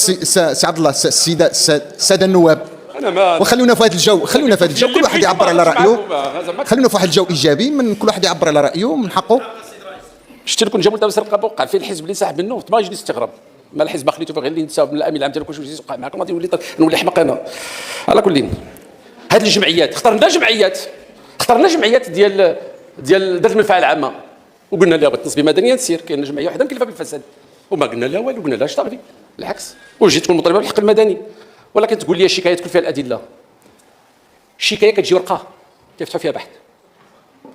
سي عبد الله الساده النواب، انا ما وخلونا في هذا الجو، كل واحد يعبر على رايه، خلونا في واحد الجو ايجابي من كل واحد يعبر على رايه من حقه. شتي لكم جابوا لنا الرقابه وقع فيه الحزب اللي ساحب منه ما يجيني استغراب، ما الحزب خليته غير اللي نتساوب من الامين العام ديال كلشي وقع معكم غادي نولي حمق انا. على كل هذه الجمعيات اخترنا جمعيات ديال ذات المنفعه العامه وقلنا لها بالتصميم مدنيا تسير، كاين جمعيه واحده مكلفه بالفساد وما قلنا لها والو، قلنا لها اشتغلي بالعكس وجيت تكون مطالبه بالحق المدني. ولكن تقول لي الشكايه تكون فيها الادله، الشكايه كتجي ورقه كيفتحوا فيها بحث،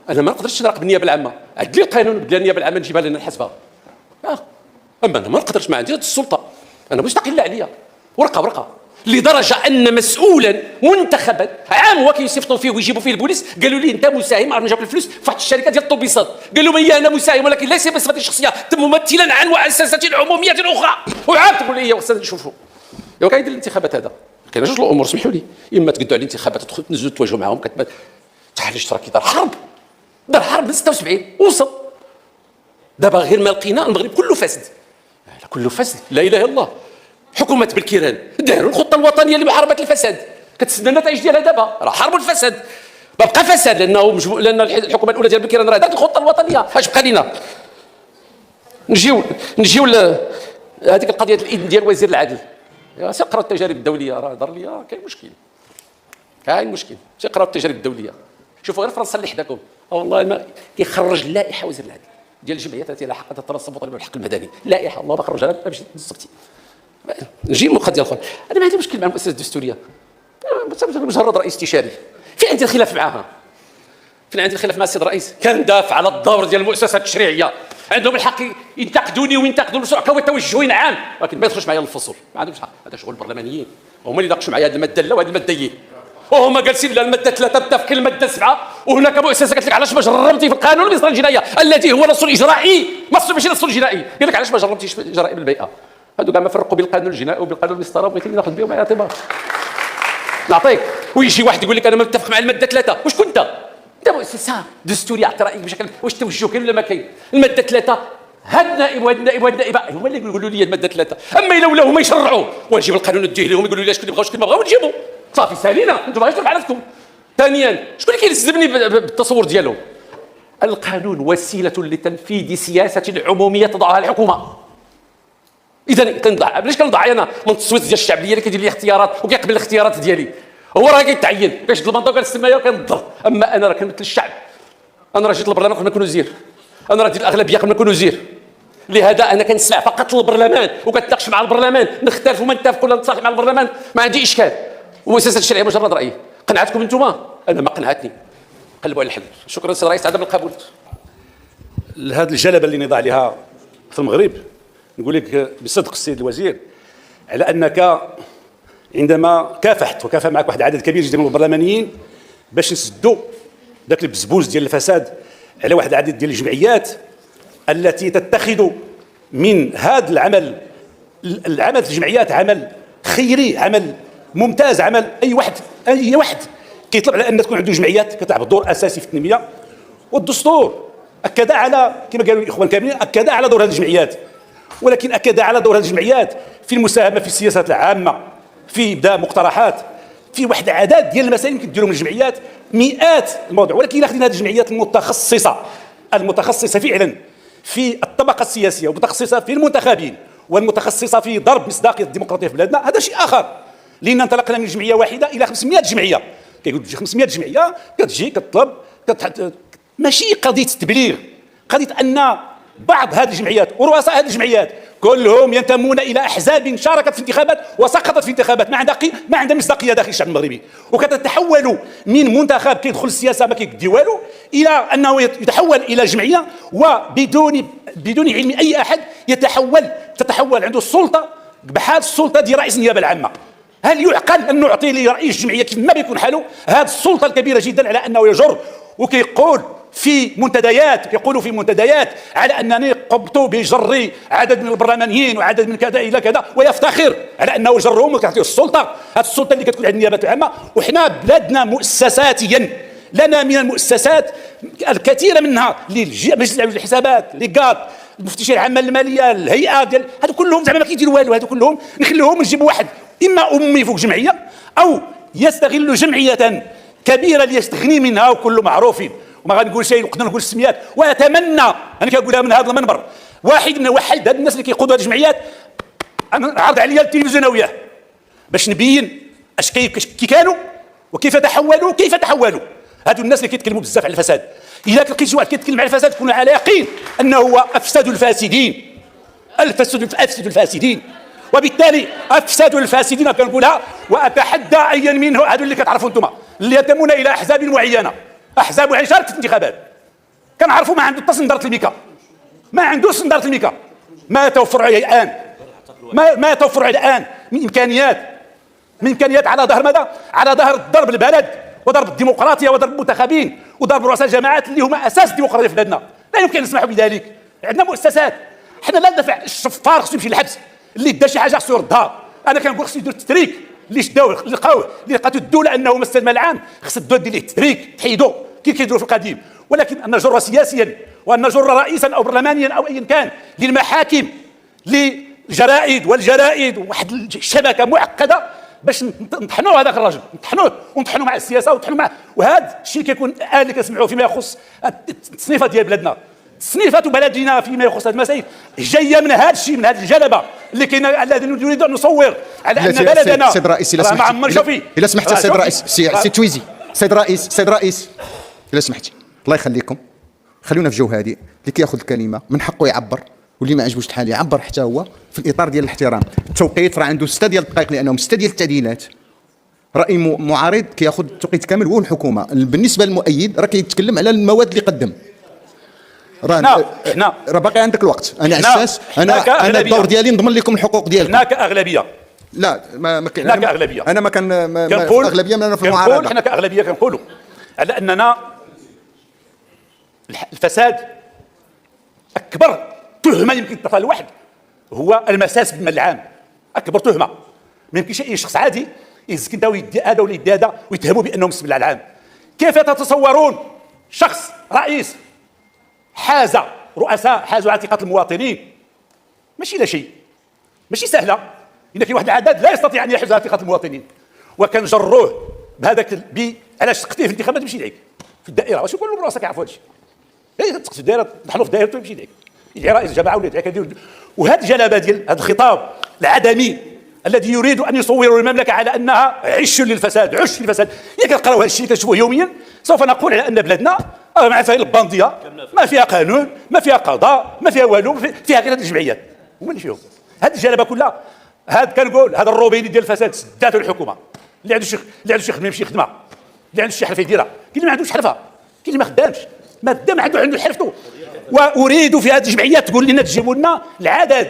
انا ما نقدرش نراقب النيابه العامه، عد لي القانون بلا النيابه العامه نجيبها لنا نحسبها. اما انا ما نقدرش، ما عندي السلطه، انا مستقله عليا ورقه لدرجه ان مسؤولا منتخبا عام هو كيصيفطوا فيه ويجيبوا فيه البوليس قالوا لي انت مساهم، عرفنا جاب الفلوس في واحد الشركه ديال الطوبيسات، قالوا لي انا مساهم ولكن ليس بصفتي الشخصيه، ممثلا عن مؤسسه عموميه اخرى، وعاد تقول لي خصنا نشوفوا. ايوا كاين الانتخابات هذا كاين جوج الامور سمحوا لي، اما تقدوا على الانتخابات تدخلوا تنزلوا تواجهوا معاهم شحال اشترى كي دار حرب من 76 وصل دابا غير ما لقينا المغرب كله فاسد، كله فاسد لا اله الا الله. حكومه بالكيران داروا الخطه الوطنيه لمحاربه الفساد، كتسنى النتائج ديالها دابا راه حاربوا الفساد، بقى فساد لان الحكومه الاولى ديال بالكيران راه دارت الخطه الوطنيه. اش بقى لينا؟ نجيو هذيك القضيه الاذن ديال وزير العدل، سيقراو التجارب الدوليه، راه ظهر لي كاين مشكل سيقراو التجارب الدوليه. شوفوا غير فرنسا اللي حداكم والله ما كيخرج لائحه وزير العدل ديال الجمعيات التي لها حق تترصد وطالب بالحق المدني، لائحه الله ما خرجها باش نصبتي. نجي للقضيه الاخرى، انا ما عندي مشكل مع المؤسسه الدستوريه، مجرد رئيس استشاري في عندي الخلاف معها، عندي الخلاف مع السيد الرئيس، كان دافع على الدور ديال المؤسسات التشريعيه، عندهم الحق ينتقدوني وينتقدوا المشروع ويتوجهوا عام، ولكن ما يدخلوش معايا للفصول، ما عندهمش حق، هذا شغل البرلمانيين، هما اللي يناقشوا معايا هذه الماده لا وهذه الماده هي، وهما جالسين لا الماده 3 متفق الماده 7، وهناك مؤسسه قالت لك علاش ما جربتي في القانون الاصلاح الجنائيه الذي هو نص اجرائي، ماشي نص جنائي، قال لك علاش ما جربتيش جرائم البيئه. هادو كاع ما فرقوا بين القانون الجنائي وبالقانون الاصطراب، بغيتي ناخذ بهم على اعتبار نعطيك. ويجي واحد يقول لك انا ما متفق مع الماده 3، واش كنت انت مؤسسه دستوريه عطي رايك بشكل واش توجه كاين ولا ما كاين؟ الماده 3 هاد النائب وهاد النائب وهاد النائبه هما اللي يقولوا لي الماده 3، اما الا ولاو هما يشرعوا ونجيب القانون نديه لهم يقولوا لي شكون اللي بغاو شكون ما بغاو ونجيبوا صافي سالينا، انتم باغيين على نفسكم. ثانيا شكون اللي كيلزمني بالتصور ديالهم؟ القانون وسيله لتنفيذ سياسه عموميه تضعها الحكومه. اذا كنضع علاش كنضع انا من التصويت ديال الشعبيه اللي كيدير لي اختيارات وكيقبل الاختيارات ديالي، هو راه كيتعين كيشد المنطقه وكنسمى وكنضر، اما انا راه كنمثل الشعب، انا راه جيت للبرلمان قبل ما نكون وزير، انا راه ديال الاغلبيه قبل ما نكون وزير، لهذا انا كنسمع فقط البرلمان وكنتناقش مع البرلمان، نختلف وما نتفق ولا نتصالح مع البرلمان، ما عندي اشكال. ومؤسسه الشرعيه مجرد راي. قنعتكم انتم؟ انا ما قنعتني. قلبوا على الحل. شكرا سي الرئيس، عدم القبول. هذه الجلبه اللي نضع عليها في المغرب، نقول لك بصدق السيد الوزير على انك عندما كافحت وكافح معك واحد العدد كبير جدا من البرلمانيين باش نسدوا ذاك البزبوز ديال الفساد على واحد العدد ديال الجمعيات التي تتخذ من هذا العمل في الجمعيات عمل خيري، عمل ممتاز، عمل اي واحد كيطلب على ان تكون عنده جمعيات كتلعب دور اساسي في التنميه. والدستور اكد على، كما قالوا الاخوان كاملين، اكد على دور هذه الجمعيات، ولكن اكد على دور هذه الجمعيات في المساهمه في السياسات العامه، في ابداء مقترحات، في واحد العدد ديال المسائل يمكن ديرهم الجمعيات، مئات المواضيع. ولكن الا خدينا هذه الجمعيات المتخصصه فعلا في الطبقه السياسيه، ومتخصصه في المنتخبين، والمتخصصه في ضرب مصداقيه الديمقراطيه في بلادنا، هذا شيء اخر. لان انطلقنا من جمعيه واحده الى 500 جمعيه. كيقول تجي 500 جمعيه كتجي كتطلب ماشي قضيه تبليغ، قضيه ان بعض هذه الجمعيات ورؤساء هذه الجمعيات كلهم ينتمون الى احزاب شاركت في انتخابات وسقطت في انتخابات، ما عندها مصداقيه داخل الشعب المغربي، وكتتحول من منتخب كيدخل السياسه ما كيدي والو الى انه يتحول الى جمعيه، وبدون علم اي احد تتحول عنده السلطه بحال السلطه ديال رئيس النيابه العامه. هل يعقل ان نعطي لرئيس الجمعيه كيف ما بيكون حاله هذه السلطه الكبيره جدا على انه يجر وكيقول في منتديات على انني قمت بجر عدد من البرلمانيين وعدد من كذا الى كذا، ويفتخر على انه جرهم وكتعطيه السلطه، هذه السلطه اللي كتكون عند النيابه العامه. وحنا بلادنا مؤسساتيا لنا من المؤسسات الكثيره منها مجلس الحسابات، لقاط، المفتشيه العامه الماليه، الهيئه ديال هذو كلهم زعما ما كيديروا والو، هذو كلهم نخليهم نجيبوا واحد اما امي فوق جمعيه او يستغل جمعيه كبيره ليستغني منها، وكل معروفين وما غنقول شيء نقدر نقول السميات. واتمنى انا كنقولها من هذا المنبر، واحد من هاد الناس اللي كيقودوا هذه الجمعيات انا عرض عليا التلفزيون وياه باش نبين اش كي كانوا وكيف تحولوا هادو الناس اللي كيتكلموا بزاف على الفساد. اذا لقيت شي واحد كيتكلم على الفساد كون على يقين انه هو افسد الفاسدين، وبالتالي افسدوا الفاسدين. كنقولها واتحدى ايا منه هذو اللي كتعرفوا انتم اللي ينتمون الى احزاب معينه، احزاب معينه شاركت في الانتخابات، كنعرفوا ما عنده حتى صنداره الميكا، ما عنده صنداره الميكا، ما توفر عليه الان من امكانيات على ظهر ماذا؟ على ظهر ضرب البلد وضرب الديمقراطيه وضرب المنتخبين وضرب رؤساء الجماعات اللي هما اساس الديمقراطيه في بلادنا. لا يمكن ان نسمحوا بذلك. عندنا مؤسسات، حنا لا ندافع الشفار خصو يمشي للحبس، اللي دا شي حاجه خصو يردها. انا كنقول خصو يدير التتريك، اللي شداوه اللي لقاتو الدوله انه مس المال العام خص الدوله دير ليه التتريك تحيدو كيف كيديروا في القديم. ولكن ان نجر سياسيا وان نجر رئيسا او برلمانيا او ايا كان للمحاكم للجرائد والجرائد وواحد الشبكه معقده باش نطحنوا هذاك الرجل، ونطحنوا مع السياسه ونطحنوا مع، وهذا الشيء كيكون اللي كنسمعوه فيما يخص التصنيفات ديال بلادنا. تصنيفات بلدنا فيما يخص هذه المسائل جايه من هذا الشيء، من هذه الجلبه اللي كاين الذي نريد ان نصور على ان بلدنا سيد رئيس الا سمحتي سيد رئيس سي تويزي سيد رئيس الا سمحتي الله يخليكم خلونا في جو هادئ. اللي كياخذ الكلمه من حقه يعبر، واللي ما عجبوش الحال يعبر حتى هو في الاطار ديال الاحترام. التوقيت راه عنده 6 ديال الدقائق لانهم 6 ديال التعديلات. راي معارض كياخذ التوقيت كامل هو الحكومه. بالنسبه للمؤيد راه كيتكلم على المواد اللي قدم. راه باقي عندك الوقت. انا اساس انا الدور ديالي نضمن لكم الحقوق ديالكم. هناك اغلبيه. لا ما كاين هناك اغلبيه. انا ما كان اغلبيه من انا في المعارضه. حنا كاغلبيه كنقولوا على اننا الفساد اكبر تهمه يمكن تطرح لواحد هو المساس بالمال العام. اكبر تهمه ما يمكنش اي شخص عادي يزكي دا ويدي هذا ولا يدي هذا ويتهموا بانه مسس بالمال العام. كيف تتصورون شخص رئيس حازوا على ثقه المواطنين؟ ماشي لا شيء، ماشي سهله. اذا كاين واحد العدد لا يستطيع ان يحوز على ثقه المواطنين وكنجروه بهذاك علاش سقطيه في الانتخابات يمشي يدعيك في الدائره. واش كل الرؤساء كيعرفوا هذا الشيء؟ تسقط في الدائره نحلوا في دائرته يمشي يدعيك، يدعي رئيس الجماعه ولا يدعي كذا. وهذه الجلبه ديال هذا الخطاب العدمي الذي يريد ان يصور المملكه على انها عش للفساد. يا كنقراو هذا الشيء كنشوفوه يوميا. سوف نقول على ان بلادنا مع فيها البانديه، ما فيها قانون، ما فيها قضاء، ما فيها والو، فيها غير هاد الجمعيات. هما اللي فيهم هاد الجلبه كلها. هاد كنقول هذا الروبيني ديال الفساد سداته الحكومه. اللي عنده شي خدمه يمشي خدمه، اللي عنده شي حرفه يديرها، كاين اللي ما عندوش حرفه، كاين اللي ما خدامش، ما دام عنده حرفته. واريد في هذه الجمعيات تقول لنا تجيبوا لنا العدد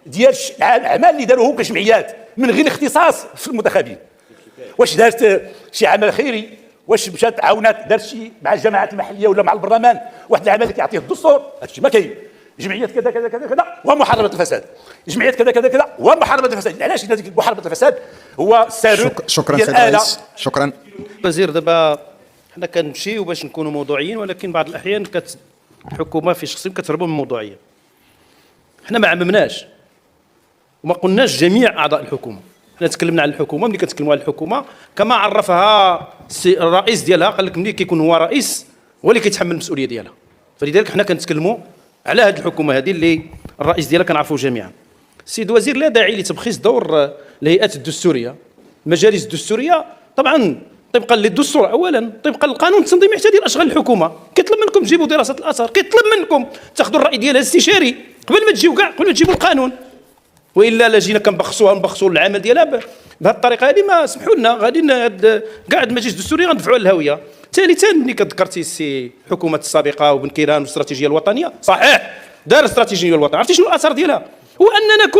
ديال الاعمال اللي داروهم كجمعيات من غير اختصاص في المنتخبين. واش دارت شي عمل خيري؟ واش مشات عاونات دارت شي مع الجماعات المحليه ولا مع البرلمان واحد العمل اللي كيعطيه الدستور؟ هادشي ما كاين. جمعيات كذا كذا كذا كذا ومحاربه الفساد، جمعيات كذا كذا كذا ومحاربه الفساد. علاش محاربه الفساد هو السارق؟ شكرا سيد الرئيس. شكرا وزير. دابا حنا كنمشيو باش نكونوا موضوعيين، ولكن بعض الاحيان الحكومه في شخصهم كتهربوا من الموضوعيه. حنا ما عممناش وما قلناش جميع اعضاء الحكومه، حنا تكلمنا على الحكومه. ملي كنتكلموا على الحكومه كما عرفها الرئيس ديالها، قال لك ملي كيكون هو رئيس هو اللي كيتحمل المسؤوليه ديالها. فلذلك حنا كنتكلموا على هذه الحكومه هذه اللي الرئيس ديالها كنعرفوه جميعا. السيد وزير، لا داعي لتبخيص دور الهيئات الدستوريه، المجالس الدستوريه طبعا طبقا للدستور اولا، طبقا للقانون التنظيمي يعتدي الاشغال الحكومه. كيطلب منكم تجيبوا دراسه الاثار، كيطلب منكم تاخذوا الراي ديالها الاستشاري قبل ما تجيو قبل ما تجيبوا القانون. والا لا جينا كنبخسوا العمل ديالها بهذه الطريقه هذه، ما سمحوا لنا غادي كاع المجالس الدستوريه غندفعوا على الهويه. ثالثا، ملي كذكرتي السي الحكومه السابقه وبن كيران والاستراتيجيه الوطنيه، صحيح دار الاستراتيجيه الوطنيه، عرفتي شنو الاثار ديالها؟ هو اننا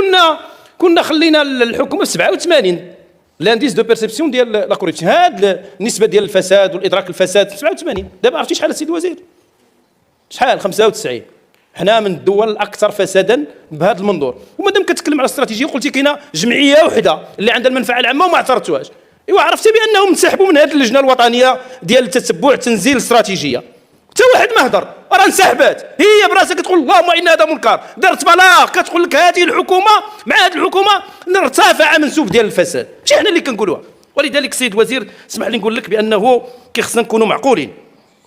كنا خلينا الحكومه في 87 لانديس دو بيرسيبسيون ديال لا كوريبسيون، هاد النسبه ديال الفساد والادراك الفساد في 87. دابا عرفتي شحال السيد الوزير؟ شحال؟ 95. حنا من الدول الاكثر فسادا بهذا المنظور. ومادام كتكلم على استراتيجيه وقلتي كاينه جمعيه وحده اللي عندها المنفعه العامه وما اعترضتوهاش، ايوا عرفتي بانهم انسحبوا من هذه اللجنه الوطنيه ديال التتبع تنزيل الاستراتيجيه. حتى واحد ما هضر، راه انسحبت هي براسها كتقول اللهم ان هذا منكر، دارت بلاغ كتقول لك هذه الحكومه مع هذه الحكومه ارتفع منسوب ديال الفساد. ماشي حنا اللي كنقولوها. ولذلك السيد الوزير اسمح لي نقول لك بانه كيخصنا نكونوا معقولين.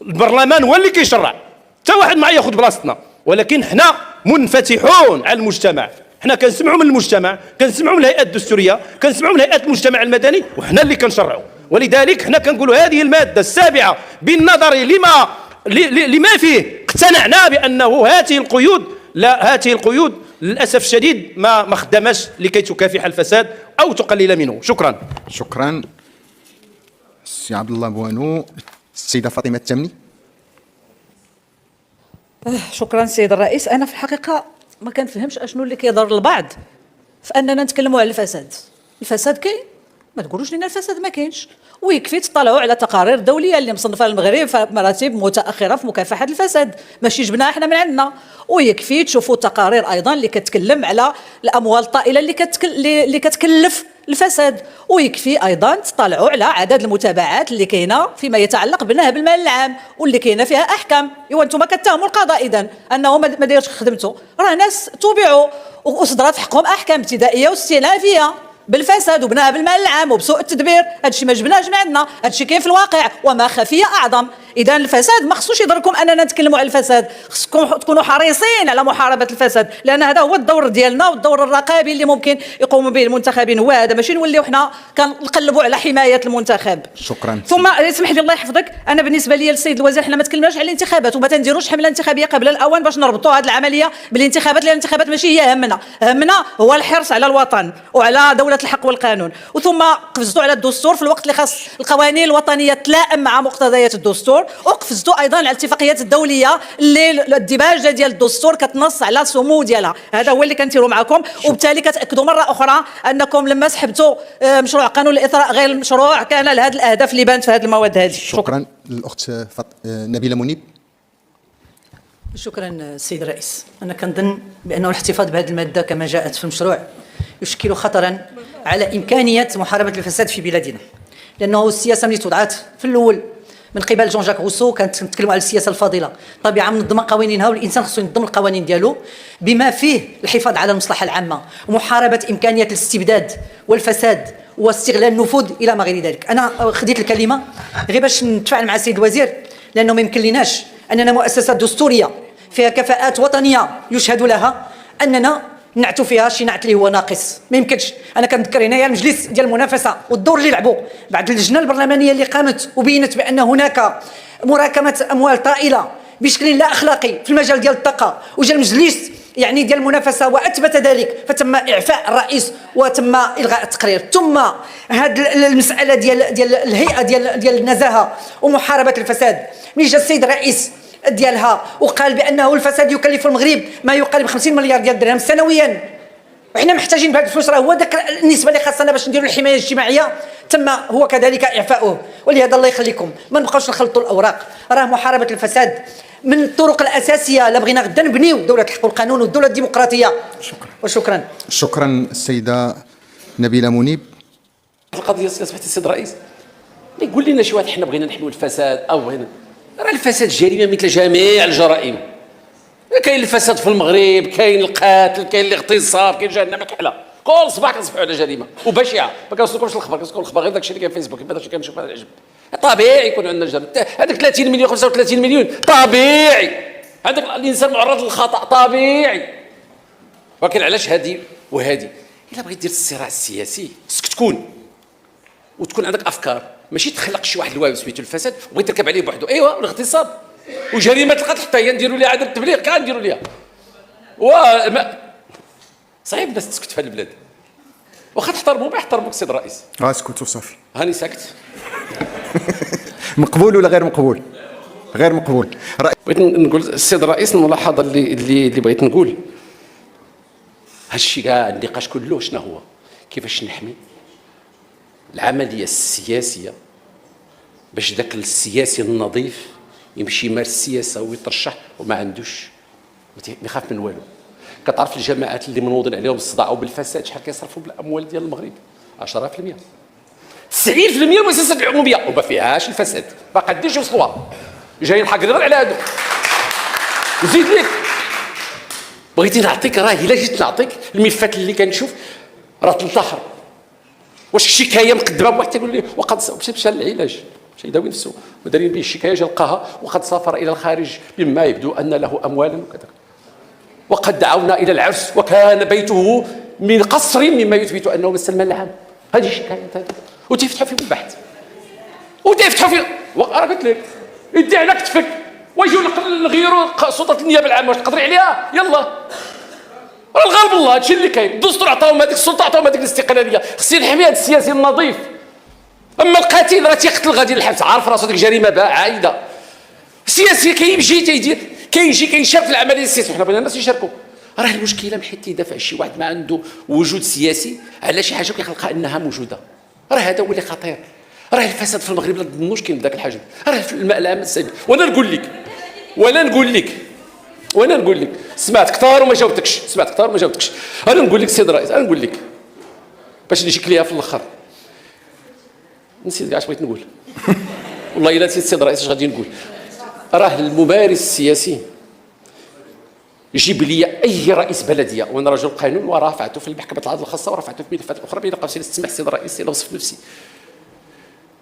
البرلمان هو اللي كيشرع، حتى واحد ما ياخذ بلاصتنا، ولكن حنا منفتحون على المجتمع. حنا كنسمعوا من المجتمع، كنسمعوا من الهيئات الدستوريه، كنسمعوا من هيئات المجتمع المدني، وحنا اللي كنشرعوا. ولذلك حنا كنقولوا هذه الماده السابعه بالنظر لما فيه اقتنعنا بانه هذه القيود للاسف الشديد ما خدمش لكي تكافح الفساد او تقلل منه. شكرا. شكرا سي عبد الله بوانو. السيده فاطمه التمني. شكرا سيد الرئيس. انا في الحقيقه ما كنفهمش اشنو اللي كيضر البعض في اننا نتكلموا على الفساد. الفساد كاين، ما تقولوش لنا الفساد ما كاينش، ويكفي تطلعوا على تقارير دوليه اللي مصنفه المغرب في مراتب متاخره في مكافحه الفساد، ماشي جبناها احنا من عندنا. ويكفي تشوفوا تقارير ايضا اللي كتكلم على الاموال الطائله اللي كتكلف الفساد، ويكفي ايضا تطلعوا على عدد المتابعات اللي كاينه فيما يتعلق بالنهب المال العام واللي كاينه فيها احكام. ايوا انتم كتهموا القضاء اذا انه ما دايرش خدمته، راه ناس توبعوا وصدرت في حقهم احكام ابتدائيه واستئنافيه بالفساد وبنهب المال العام وبسوء التدبير. هادشي ما جبناهش من عندنا، هادشي كاين في الواقع وما خفي اعظم. اذا الفساد ما خصوش يضركم اننا نتكلموا على الفساد، خصكم تكونوا حريصين على محاربه الفساد، لان هذا هو الدور ديالنا والدور الرقابي اللي ممكن يقوموا به المنتخبين هو هذا، ماشي نوليو حنا كنقلبوا على حمايه المنتخب. شكرا. ثم اسمح لي الله يحفظك، انا بالنسبه لي السيد الوزير حنا ما تكلمناش على الانتخابات وما تنديروش حمله انتخابيه قبل الاوان باش نربطوا هذه العمليه بالانتخابات، لان الانتخابات ماشي هي همنا هو الحرص على الوطن وعلى دوله الحق والقانون. وثم قفزتوا على الدستور في الوقت اللي خاص القوانين الوطنيه تلائم مع مقتضيات الدستور، وقفزتوا ايضا على الاتفاقيات الدوليه اللي الديباجه ديال الدستور كتنص على سمو ديالها. هذا هو اللي كنتيروا معكم، وبالتالي كتاكدوا مره اخرى انكم لما سحبتوا مشروع قانون الاثراء غير المشروع كان لهذه الاهداف اللي بانت في هذه المواد هذه. شكرا. الاخت نبيله منيب. شكرا السيد الرئيس. انا كنظن بانه الاحتفاظ بهذه الماده كما جاءت في المشروع يشكل خطرا على امكانيه محاربه الفساد في بلادنا، لانه السياسه اللي توضعت في الاول من قبل جون جاك روسو كانت نتكلموا على السياسه الفاضله، طبيعه منظم قوانينها، والانسان خصو ينظم القوانين ديالو بما فيه الحفاظ على المصلحه العامه ومحاربه امكانيه الاستبداد والفساد واستغلال النفوذ الى ما غير ذلك. انا خديت الكلمه غير باش نتفاعل مع السيد الوزير، لانه ما يمكن لناش اننا مؤسسات دستوريه فيها كفاءات وطنيه يشهد لها اننا نعتوا فيها شي نعت اللي هو ناقص. ما يمكنش. انا كنذكر هنايا المجلس ديال المنافسه والدور اللي لعبوا بعد اللجنه البرلمانيه اللي قامت وبينت بان هناك مراكمه اموال طائله بشكل لا اخلاقي في المجال ديال الطاقه، وجا المجلس يعني ديال المنافسه واثبت ذلك، فتم اعفاء الرئيس وتم الغاء التقرير. ثم هذه المساله ديال الهيئه ديال النزاهه ومحاربه الفساد، ملي جا السيد الرئيس ديالها وقال بانه الفساد يكلف المغرب ما يقارب 50 مليار ديال الدرهم سنويا، وحنا محتاجين بهذه الفلوس. راه هو ذاك النسبه اللي خاصنا باش نديروا الحمايه الاجتماعيه تم هو كذلك اعفاؤه. ولهذا الله يخليكم ما نبقاوش نخلطوا الاوراق. راه محاربه الفساد من الطرق الاساسيه لا بغينا غدا نبنيو دوله الحق والقانون والدوله الديمقراطيه. شكرا. شكرا السيده نبيله منيب. القضيه سمحتي السيد الرئيس، يقول لنا شي واحد حنا بغينا نحميو الفساد او بغينا، راه الفساد جريمه مثل جميع الجرائم. كاين الفساد في المغرب، كاين القتل، كاين الاغتصاب، كاين جهنم كحله، كل صباح كنصبحوا على جريمه وبشعه. ما كنوصلكمش الخبر، كنوصلكم الخبر غير داكشي اللي كاين في فيسبوك، داكشي اللي كنشوف هذا العجب. طبيعي يكون عندنا جريمه. هذاك 30 مليون 35 مليون طبيعي، هذاك الانسان معرض للخطا طبيعي. ولكن علاش هذه وهذه؟ الا بغيت دير الصراع السياسي خصك تكون وتكون عندك افكار، ماشي تخلق شي واحد الواو سميتو الفساد وبغيت تركب عليه بوحدو. ايوا الاغتصاب وجريمه القتل حتى هي نديروا ليها عدم التبليغ، كنديروا ليها صعيب الناس تسكت في هذه البلاد. واخا تحترموا ما يحترموك السيد الرئيس. اسكت وصافي. هاني ساكت. مقبول ولا غير مقبول؟ غير مقبول. بغيت نقول السيد الرئيس الملاحظه اللي بغيت نقول، هذا الشيء كاع النقاش كله شنو هو؟ كيفاش نحمي العمليه السياسيه باش ذاك السياسي النظيف يمشي يمارس السياسه ويترشح وما عندوش ما يخاف من والو. كتعرف الجماعات اللي منوضين عليهم الصداع وبالفساد شحال كيصرفوا بالاموال ديال المغرب؟ 10%، 90% من المؤسسات العموميه وما فيهاش الفساد، ما قاديش يوصلوها، جايين حق غير على هادو. نزيد لك بغيتي نعطيك، راه الا جيت نعطيك الملفات اللي كنشوف راه تنتحر. واش الشكايه مقدمه بواحد تيقول لي وقد مشى للعلاج، مشى يداوي نفسه ودارين به الشكايه جا لقاها وقد سافر الى الخارج مما يبدو ان له اموالا وكذا، وقد دعونا الى العرس وكان بيته من قصر مما يثبت انه من سلمان العام. هذه الشكايه هذه وتفتحوا فيهم البحث وتفتحوا فيه. راه قلت لك يدي على كتفك ويجيو نغيروا سلطه النيابه العامه. واش تقدري عليها؟ يلا راه الغالب الله هادشي اللي كاين. الدستور عطاهم هذيك السلطه، عطاهم هذيك الاستقلاليه. خصني نحمي هذا السياسي النظيف. اما القاتل راه تيقتل غادي للحبس، عارف راسو ديك جريمه عايده. السياسي كيمشي تيدير كيجي كيشارك في العمليه السياسيه، حنا بغينا الناس يشاركوا. راه المشكله من حيت يدافع شي واحد ما عنده وجود سياسي على شي حاجه كيخلقها انها موجوده. راه هذا هو اللي خطير. راه الفساد في المغرب لا تظنوش كاين بداك الحجم، راه في الماء العام السيد. وانا نقول لك سمعت كثار وما جاوبتكش، انا نقول لك السيد الرئيس، انا نقول لك باش نجيك ليها في الاخر. نسيت كاع اش بغيت نقول. والله الا نسيت السيد الرئيس اش غادي نقول. راه الممارس السياسي جيب لي اي رئيس بلديه، وانا رجل قانون ورافعته في المحكمه العدل الخاصه ورفعته في ملفات اخرى بين قوسين. تسمح السيد الرئيس الا وصفت نفسي،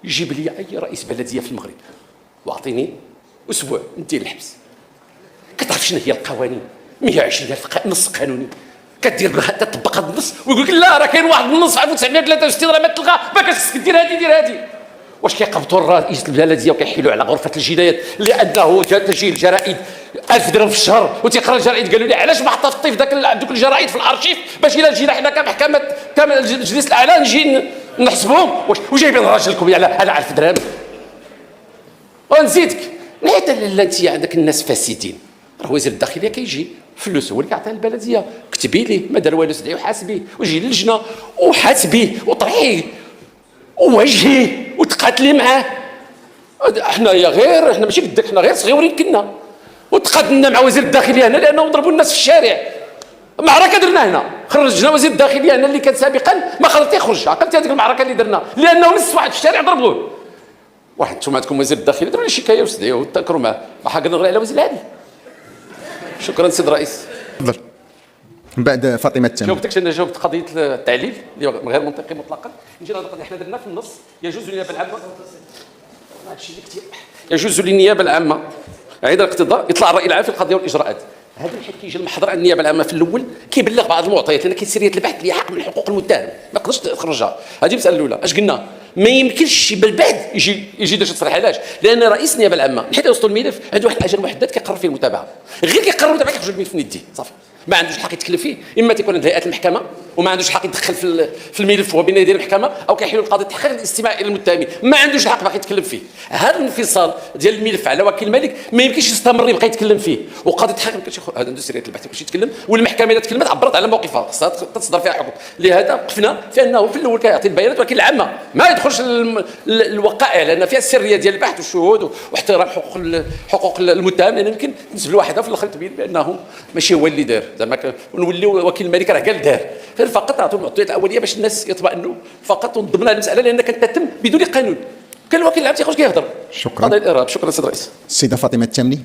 يجيب لي اي رئيس بلديه في المغرب واعطيني اسبوع ندير الحبس. كتعرف شنو هي القوانين؟ 120,000 نص قانوني كدير بها تطبق هذا النص ويقول لك لا راه كاين واحد النص 1963 راه ما تلغى، ما كتخصك دير هذه. واش كيقبطوا الرئيس البلديه وكيحيلوا على غرفه الجنايات لانه تجي الجرائد 1000 درهم في الشهر وتيقرا الجرائد؟ قالوا لي علاش ما حطها في دوك الجرائد في الارشيف باش الا جينا حنا كمحكمه المجلس الاعلى نجي نحسبهم. وجايبين راجلكم على 1000 درهم. ونزيدك نحيت لا انت عندك الناس فاسدين، راه وزير الداخليه كيجي فلوس هو اللي كيعطيها البلديه، كتبي ليه ما دار والو سدعيه وحاسبيه وجي للجنه وحاسبيه وطرحيه ووجهيه وتقاتلي معاه. حنا ماشي قدك، حنا غير صغيورين كنا وتقاتلنا مع وزير الداخليه هنا لانه ضربوا الناس في الشارع. معركه درنا هنا، خرجنا وزير الداخليه هنا اللي كان سابقا ما خلط يخرج. عقلتي هذيك المعركه اللي درنا لانه نص واحد في الشارع ضربوه. واحد انتم عندكم وزير الداخليه دروا لي شكايه وسدعيه وتذكروا معاه، ما حق نغري على وزير العدل. شكرا سيد الرئيس. تفضل. من بعد فاطمه التامي. جاوبتكش انا، جاوبت قضيه التعليل اللي غير منطقي مطلقا. نجي لهذه القضيه حنا درنا في النص يجوز للنيابه العامه، هادشي اللي كثير يجوز للنيابه العامه عند الاقتضاء اطلاع الراي العام في القضيه والاجراءات. هذا الحين كيجي المحضر النيابه العامه في الاول كيبلغ بعض المعطيات لان كاين سريه البحث اللي حق من حقوق المتهم ما يقدرش تخرجها. هذه المساله الاولى. اش قلنا؟ ما يمكنش بالبعد يجي باش تصريح. علاش؟ لان رئيس النيابه العامه حيت يوصلوا الملف عنده واحد الاجل محدد كيقرر فيه المتابعه، غير كيقرر المتابعه كيخرج الملف من يديه صافي، ما عندوش الحق يتكلم فيه. اما تكون عند هيئه المحكمه وما عندوش الحق يدخل في الملف وهو بين يدي المحكمه، او كيحيلوا القاضي التحقيق الاستماع الى المتهمين ما عندوش الحق باقي يتكلم فيه. هذا الانفصال ديال الملف على وكيل الملك ما يمكنش يستمر يبقى يتكلم فيه، وقاضي التحقيق ما يمكنش هذا عنده سريه البحث باش يتكلم، والمحكمه اذا تكلمت عبرت على موقفها خاصها تصدر فيها حكم. لهذا وقفنا في انه في الاول كيعطي البيانات ولكن العامه ما يدخلش الوقائع لان فيها السريه ديال البحث والشهود واحترام حقوق المتهم، لان يمكن تنزل واحده في الاخر تبين بانه ماشي هو اللي دار زعما ونوليو وكيل الملك راه قال دار. فقط نعطوا المعطيات الاوليه باش الناس يطمئنوا فقط ونضمن المساله لان كانت تتم بدون قانون. كان الوكيل العام تيخرج كيهضر. شكرا. قضيه الارهاب. شكرا سيد الرئيس. السيده فاطمه التامني.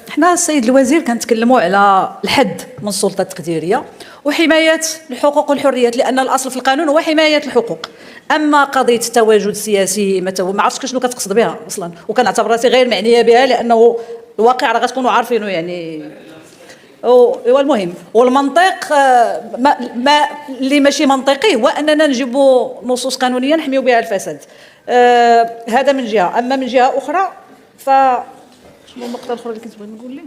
احنا السيد الوزير كنتكلموا على الحد من السلطه التقديريه وحمايه الحقوق والحريات، لان الاصل في القانون هو حمايه الحقوق. اما قضيه التواجد السياسي ما عرفتش شنو كتقصد بها اصلا، وكنعتبر راسي غير معنيه بها لانه الواقع راه غتكونوا عارفينه يعني. هو المهم والمنطق ما اللي ماشي منطقي هو اننا نجيبوا نصوص قانونيه نحميو بها الفساد. هذا من جهه. اما من جهه اخرى ف شنو النقطه الاخرى اللي كنت بغيت نقول ليه؟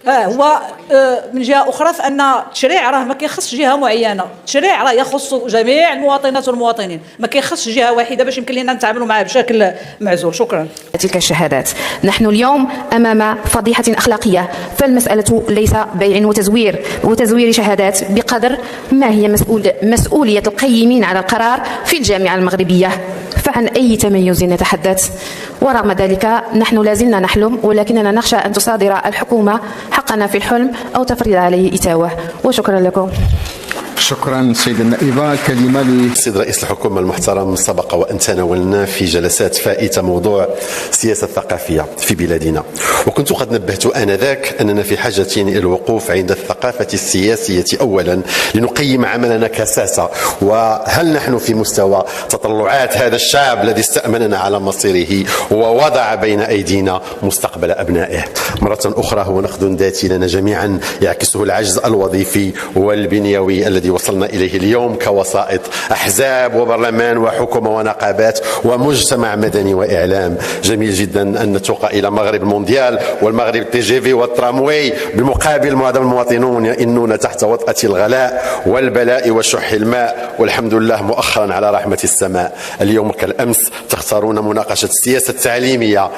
هو من جهه اخرى فان التشريع راه ما كيخصش جهه معينه، التشريع راه يخص جميع المواطنات والمواطنين، ما كيخصش جهه واحده باش يمكن لنا نتعاملوا معها بشكل معزول. شكرا. تلك الشهادات نحن اليوم امام فضيحه اخلاقيه، فالمساله ليس بيع وتزوير شهادات بقدر ما هي مسؤوليه القيمين على القرار في الجامعه المغربيه. فعن أي تميز نتحدث؟ ورغم ذلك نحن لازلنا نحلم، ولكننا نخشى أن تصادر الحكومة حقنا في الحلم أو تفرض عليه إتاوة. وشكرا لكم. شكرا سيدة النائبة. كلمة السيد رئيس الحكومة المحترم، سبق وأن تناولنا في جلسات فائتة موضوع السياسة الثقافية في بلادنا، وكنت قد نبهت آنذاك أننا في حاجة إلى الوقوف عند الثقافة السياسية أولا لنقيم عملنا كساسة، وهل نحن في مستوى تطلعات هذا الشعب الذي استأمننا على مصيره ووضع بين أيدينا مستقبل أبنائه. مرة أخرى هو نقد ذاتي لنا جميعا يعكسه العجز الوظيفي والبنيوي الذي وصلنا إليه اليوم كوسائط أحزاب وبرلمان وحكومة ونقابات ومجتمع مدني وإعلام. جميل جدا أن نتوق إلى مغرب المونديال والمغرب تي جي في والترامواي، بمقابل معظم المواطنون يئنون تحت وطأة الغلاء والبلاء وشح الماء، والحمد لله مؤخرا على رحمة السماء. اليوم كالأمس تختارون مناقشة السياسة التعليمية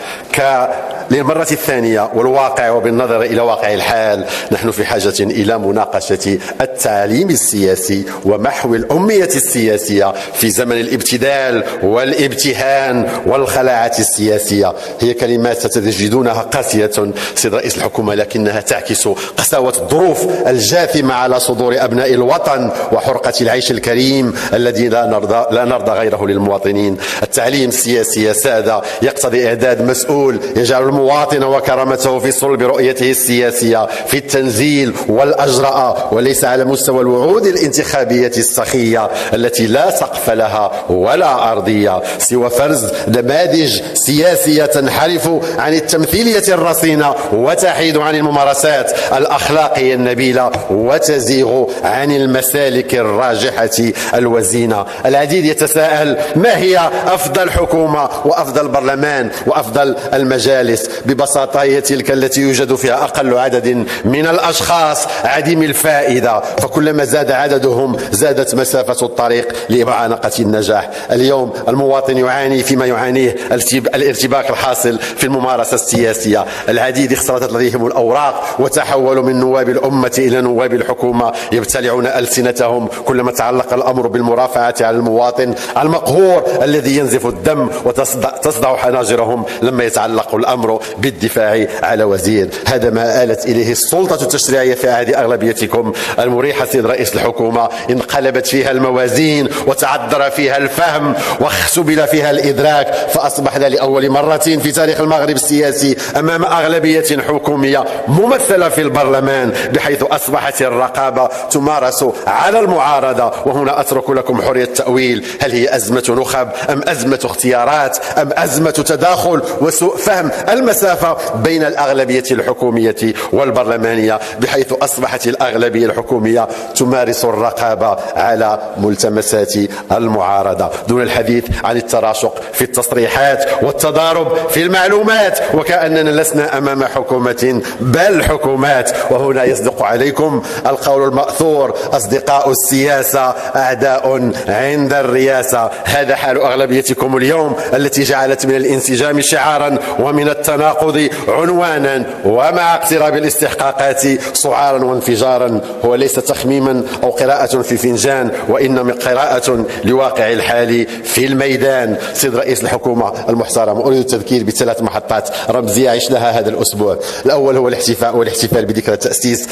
للمرة الثانية، والواقع وبالنظر إلى واقع الحال نحن في حاجة إلى مناقشة التعليم السياسي ومحو الأمية السياسية في زمن الابتذال والابتهان والخلاعة السياسية. هي كلمات ستجدونها قاسية سيد رئيس الحكومة، لكنها تعكس قساوة الظروف الجاثمة على صدور أبناء الوطن وحرقة العيش الكريم الذي لا نرضى غيره للمواطنين. التعليم السياسي يا سادة يقتضي إعداد مسؤول يجعل المواطن وكرامته في صلب رؤيته السياسية في التنزيل والأجرأة، وليس على مستوى الوعود الانتخابية السخية التي لا سقف لها ولا أرضية سوى فرز نماذج سياسية تنحرف عن التمثيلية الرصينة وتحيد عن الممارسات الأخلاقية النبيلة وتزيغ عن المسالك الراجحة الوزينة. العديد يتساءل ما هي أفضل حكومة وأفضل برلمان وأفضل المجالس؟ ببساطة هي تلك التي يوجد فيها أقل عدد من الأشخاص عديم الفائدة، فكلما زاد عددهم زادت مسافة الطريق لمعانقة النجاح. اليوم المواطن يعاني فيما يعانيه الارتباك الحاصل في الممارسة السياسية. العديد اختلطت لديهم الأوراق وتحولوا من نواب الأمة إلى نواب الحكومة، يبتلعون ألسنتهم كلما تعلق الأمر بالمرافعة على المواطن المقهور الذي ينزف الدم، وتصدع حناجرهم لما يتعلق الأمر بالدفاع على وزير. هذا ما آلت إليه السلطة التشريعية في عهد أغلبيتكم المريحة سيد رئيس الحكومة الحكومة انقلبت فيها الموازين وتعذر فيها الفهم واختبل فيها الإدراك، فأصبحنا لأول مرة في تاريخ المغرب السياسي أمام أغلبية حكومية ممثلة في البرلمان، بحيث أصبحت الرقابة تمارس على المعارضة. وهنا أترك لكم حرية التأويل، هل هي أزمة نخب أم أزمة اختيارات أم أزمة تداخل وسوء فهم المسافة بين الأغلبية الحكومية والبرلمانية، بحيث أصبحت الأغلبية الحكومية تمارس الرقابة على ملتمسات المعارضة، دون الحديث عن التراشق في التصريحات والتضارب في المعلومات، وكأننا لسنا أمام حكومة بل حكومات. وهنا يصدق عليكم القول المأثور: أصدقاء السياسة أعداء عند الرئاسة. هذا حال أغلبيتكم اليوم، التي جعلت من الانسجام شعارا ومن التناقض عنوانا، ومع اقتراب الاستحقاقات سعارا وانفجارا. هو ليس تخميما أو قراءة في فنجان، وإنما قراءة لواقع الحال في الميدان. سيد رئيس الحكومة المحترم، أريد التذكير بثلاث محطات رمزية عشناها هذا الأسبوع. الأول هو الاحتفال بذكرى تأسيس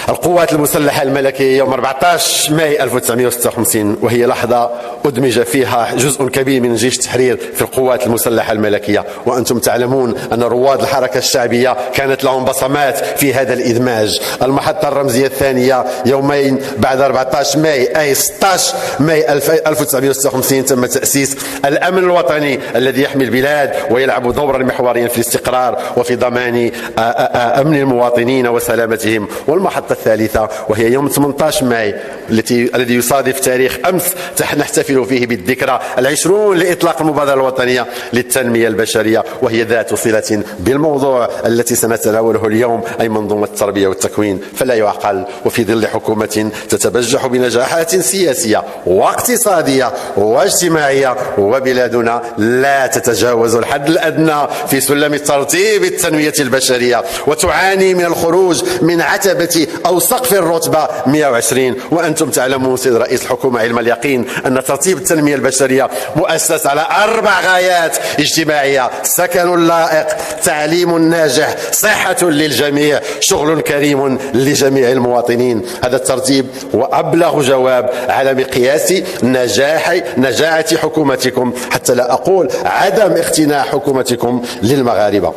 القوات المسلحة الملكية يوم 14 ماي 1956، وهي لحظة أدمج فيها جزء كبير من جيش التحرير في القوات المسلحة الملكية. وأنتم تعلمون أن رواد الحركة الشعبية كانت لهم بصمات في هذا الإدماج. المحطة الرمزية الثانية يومين بعد 14 ماي أي 16 ماي 1956 تم تأسيس الأمن الوطني الذي يحمي البلاد ويلعب دورا محوريا في الاستقرار وفي ضمان أمن المواطنين وسلامتهم. والمحطة الثالثة وهي يوم 18 ماي الذي يصادف تاريخ أمس نحتفل فيه بالذكرى 20 لإطلاق المبادرة الوطنية للتنمية البشرية، وهي ذات صلة بالموضوع التي سنتناوله اليوم، أي منظومة التربية والتكوين. فلا يعقل وفي ظل حكومة تتبجح بنجاحات سياسية واقتصادية واجتماعية، وبلادنا لا تتجاوز الحد الأدنى في سلم ترتيب التنمية البشرية، وتعاني من الخروج من عتبة أو سقف الرتبة 120. وأنتم تعلمون سيد رئيس الحكومة علم اليقين أن ترتيب التنمية البشرية مؤسس على 4 غايات اجتماعية: سكن لائق، تعليم ناجح، صحة للجميع، شغل كريم لجميع المواطنين. هذا الترتيب وأبلغ جواب على مقياس نجاعة حكومتكم، حتى لا أقول عدم اقتناع حكومتكم للمغاربة.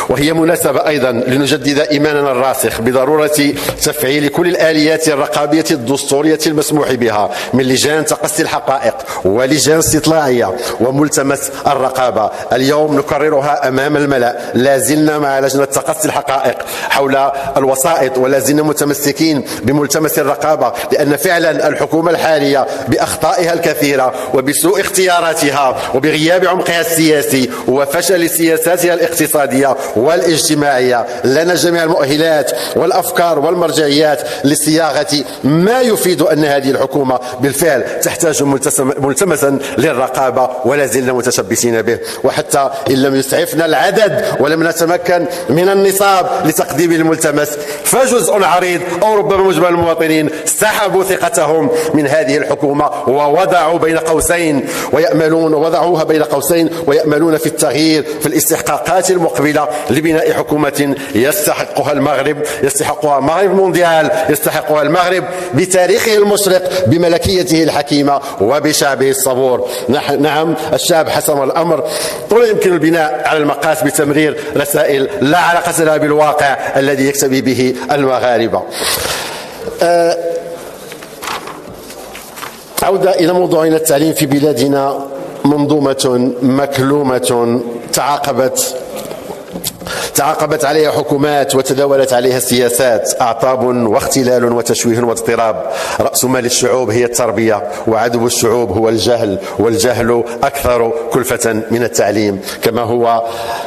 وهي مناسبة أيضا لنجدد إيماننا الراسخ بضرورة تفعيل كل الآليات الرقابية الدستورية المسموح بها من لجان تقصي الحقائق ولجان استطلاعية وملتمس الرقابة. اليوم نكررها أمام الملأ: لا زلنا مع لجنة تقصي الحقائق حول الوسائط، ولا زلنا متمسكين بملتمس الرقابة، لأن فعلا الحكومة الحالية بأخطائها الكثيرة وبسوء اختياراتها وبغياب عمقها السياسي وفشل سياساتها الاقتصادية والاجتماعية لنا جميع المؤهلات والأفكار والمرجعيات لصياغة ما يفيد أن هذه الحكومة بالفعل تحتاج ملتمسا للرقابة، ولا زلنا متشبثين به. وحتى إن لم يسعفنا العدد ولم نتمكن من النصاب لتقديم الملتمس، فجزء عريض أو ربما مجمل المواطنين سحبوا ثقتهم من هذه الحكومة ووضعوها بين قوسين ويأملون في التغيير في الاستحقاقات المقبلة لبناء حكومة يستحقها المغرب، يستحقها مغرب مونديال، يستحقها المغرب بتاريخه المشرق، بملكيته الحكيمة وبشعبه الصبور. نعم، الشعب حسم الأمر، ولا يمكن البناء على المقاس بتمرير رسائل لا علاقة لها بالواقع الذي يكتفي به المغاربة. عودة إلى موضوعنا: التعليم في بلادنا منظومة مكلومة تعاقبت عليها حكومات وتداولت عليها السياسات، أعطاب واختلال وتشويه واضطراب. رأس مال الشعوب هي التربية، وعدو الشعوب هو الجهل، والجهل أكثر كلفة من التعليم. كما هو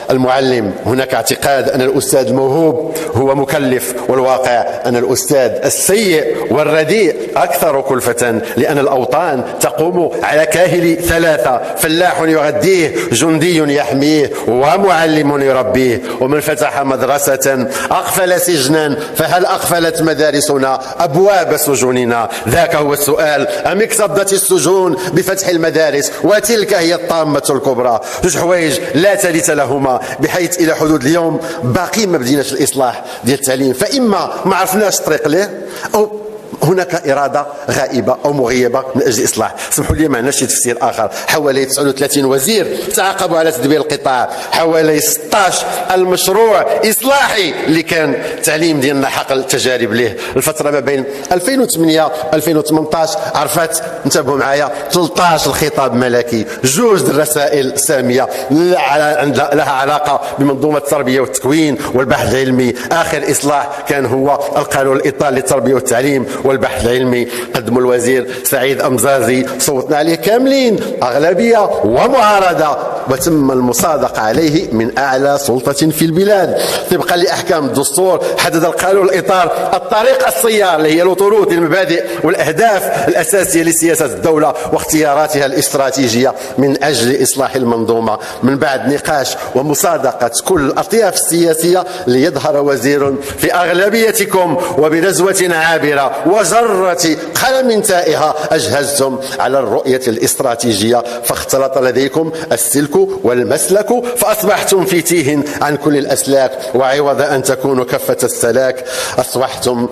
المعلم هناك اعتقاد أن الأستاذ الموهوب هو مكلف، والواقع أن الأستاذ السيء والرديء أكثر كلفة، لأن الأوطان تقوم على كاهل 3: فلاح يغذيه، جندي يحميه، ومعلم يربيه. ومن فتح مدرسة أقفل سجنا، فهل أقفلت مدارسنا أبواب سجوننا؟ ذاك هو السؤال: أم اكتظت السجون بفتح المدارس؟ وتلك هي الطامة الكبرى. جوج حوايج لا ثالث لهما، بحيث إلى حدود اليوم باقي ما بديناش الإصلاح ديال التعليم. فإما ما عرفناش الطريق ليه، أو هناك إرادة غائبة أو مغيبة من أجل الإصلاح. اسمحوا لي معنا شي تفسير آخر. حوالي 39 وزير تعاقبوا على تدبير القطاع، حوالي 16 المشروع إصلاحي اللي كان التعليم ديالنا حقل تجارب ليه. الفترة ما بين 2008 و 2018 عرفت، انتبهوا معايا، 13 الخطاب ملكي، 2 الرسائل سامية لها علاقة بمنظومة التربية والتكوين والبحث العلمي. آخر إصلاح كان هو القانون الإطار للتربية والتعليم والبحث العلمي، قدمه الوزير سعيد أمزازي، صوتنا عليه كاملين، أغلبية ومعارضة، وتم المصادقة عليه من أعلى سلطة في البلاد. طبقا لأحكام الدستور حدد القانون الإطار الطريق السيار اللي هي الوطروط، المبادئ والأهداف الأساسية لسياسة الدولة واختياراتها الاستراتيجية من أجل إصلاح المنظومة. من بعد نقاش ومصادقة كل الأطياف السياسية ليظهر وزير في أغلبيتكم وبنزوة عابرة وجرة قلم تائهة أجهزتم على الرؤية الاستراتيجية، فاختلط لديكم السلك والمسلك فأصبحتم في تيه عن كل الأسلاك، وعوض أن تكونوا كفة السلاك أصبحتم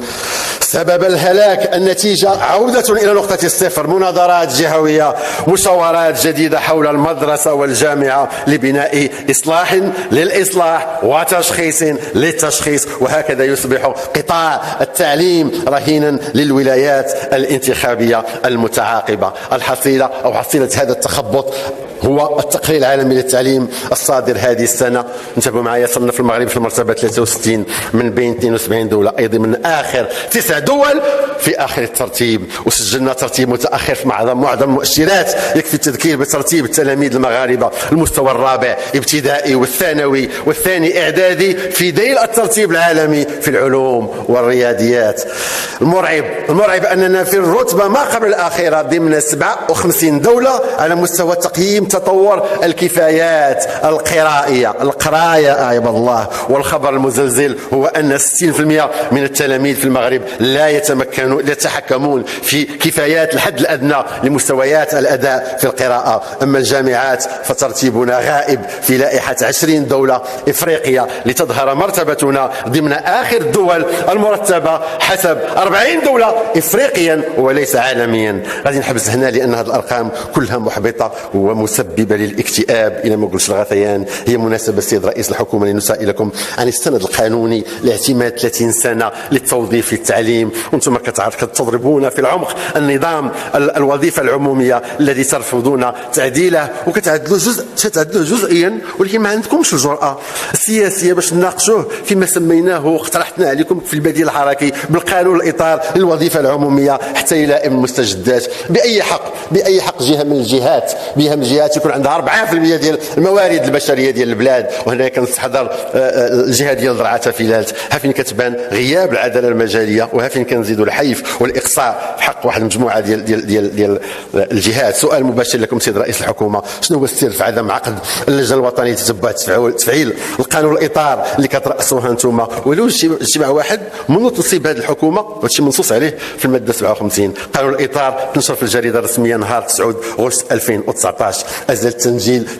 سبب الهلاك. النتيجة عودة إلى نقطة الصفر، مناظرات جهوية، مشاورات جديدة حول المدرسة والجامعة لبناء إصلاح للإصلاح وتشخيص للتشخيص، وهكذا يصبح قطاع التعليم رهينا للولايات الانتخابية المتعاقبة. الحصيلة أو حصيلة هذا التخبط هو التقرير العالمي للتعليم الصادر هذه السنة. انتبهوا معايا، صنف المغرب في المرتبة 63 من بين 72 دولة، أيضا من آخر 9 دول في آخر الترتيب، وسجلنا ترتيب متأخر في معظم المؤشرات. يكفي التذكير بترتيب التلاميذ المغاربة المستوى الرابع ابتدائي والثانوي والثاني إعدادي في ذيل الترتيب العالمي في العلوم والرياضيات. المرعب أننا في الرتبة ما قبل الأخيرة ضمن 57 دولة على مستوى تقييم تطور الكفايات القراءة يا عباد الله. والخبر المزلزل هو أن 60% من التلاميذ في المغرب لا يتحكمون في كفايات الحد الأدنى لمستويات الأداء في القراءة. أما الجامعات فترتيبنا غائب في لائحة 20 دولة إفريقية لتظهر مرتبتنا ضمن آخر الدول المرتبة حسب 40 دولة إفريقيا وليس عالميا. غادي نحبس هنا لأن هذه الأرقام كلها محبطة ومسببة للاكتئاب إلى ما قلتش الغثيان. هي مناسبة السيد رئيس الحكومة لنسائلكم عن السند القانوني لاعتماد 30 سنة للتوظيف في التعليم، وانتم كتضربون في العمق النظام الوظيفة العمومية الذي ترفضون تعديله وكتعدلوه جزئيا، ولكن ما عندكمش الجرأة السياسية باش نناقشوه فيما سميناه واقترحنا عليكم في البديل الحركي بالقانون الإطار للوظيفة العمومية حتى يلائم المستجدات. بأي حق جهة من الجهات يكون عندها 4% ديال الموارد البشريه ديال البلاد، وهنا كنستحضر الجهه ديال درعا فيلات، ها فين كتبان غياب العداله المجاليه، وها فين كنزيدوا الحيف والاقصاء في حق واحد المجموعه ديال الجهات. سؤال مباشر لكم سيد رئيس الحكومه، شنو هو السر في عدم عقد اللجنه الوطنيه لتتبع تفعيل القانون الاطار اللي كترأسوها انتم؟ ولو اجتماع واحد منذ تصيب هذه الحكومه، وهادشي منصوص عليه في الماده 57. قانون الاطار تنشر في الجريده الرسميه نهار 9 غشت 2019، ازال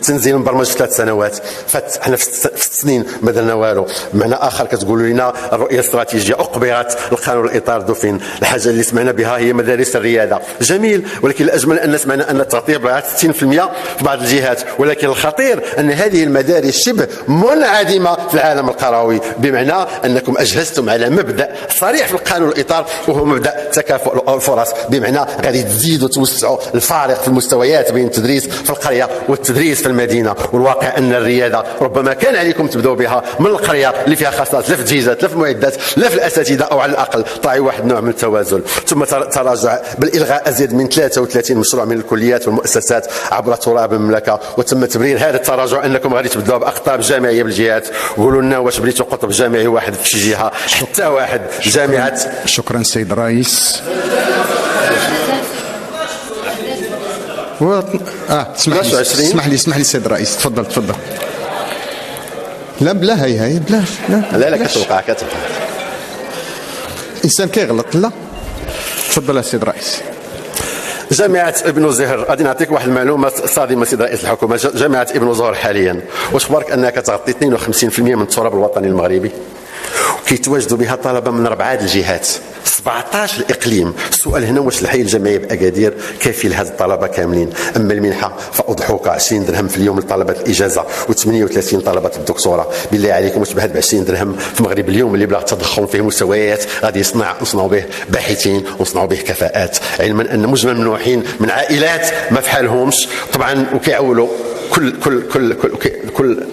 تنزيل مبرمج في 3 سنوات، فحنا في 6 سنين ما درنا والو. بمعنى اخر كتقولوا لنا الرؤيه الاستراتيجيه اقبرت، القانون الاطار دفن. الحاجه اللي سمعنا بها هي مدارس الرياده، جميل، ولكن الاجمل ان سمعنا ان التغطيه بلغت 60% في بعض الجهات، ولكن الخطير ان هذه المدارس شبه منعدمه في العالم القروي، بمعنى انكم اجهزتم على مبدا صريح في القانون الاطار وهو مبدا تكافؤ الفرص، بمعنى غادي تزيدوا توسعوا الفارق في المستويات بين التدريس في القريه والتدريس في المدينه. والواقع ان الرياده ربما كان عليكم تبداو بها من القريه اللي فيها خاصات لا في التجهيزات لا في المعدات لا في الاساتذه، او على الاقل طاعي واحد نوع من التوازن. ثم تراجع بالالغاء ازيد من 33 مشروع من الكليات والمؤسسات عبر تراب المملكه، وتم تبرير هذا التراجع انكم غادي تبداو باقطاب جامعيه بالجهات. قولوا لنا واش بغيتوا قطب جامعي واحد في شي جهه حتى واحد جامعه؟ شكرا سيد الرئيس. اسمح لي سيد الرئيس، تفضل. لا بلا هي بلا لا كتوقع انسان كيغلط. لا تفضل يا سيد الرئيس. جامعة ابن زهر، غادي نعطيك واحد المعلومة صادمة سيد رئيس الحكومة. جامعة ابن زهر حاليا واش خبرك انها كتغطي 52% من التراب الوطني المغربي، كيتواجدوا بها طلبة من 4 الجهات، 17 اقليم. السؤال هنا واش الحي الجامعي باكادير كافي لهذه الطلبه كاملين؟ اما المنحه فاضحوك 20 درهم في اليوم لطلبه الاجازه و38 طلبه الدكتوراه. بالله عليكم واش بهاد 20 درهم في المغرب اليوم اللي بلا تضخم فيه مستويات غادي نصنعوا به باحثين ونصنعوا به كفاءات، علما ان مجمل المنوحين من عائلات ما فحالهمش طبعا وكيعولوا كل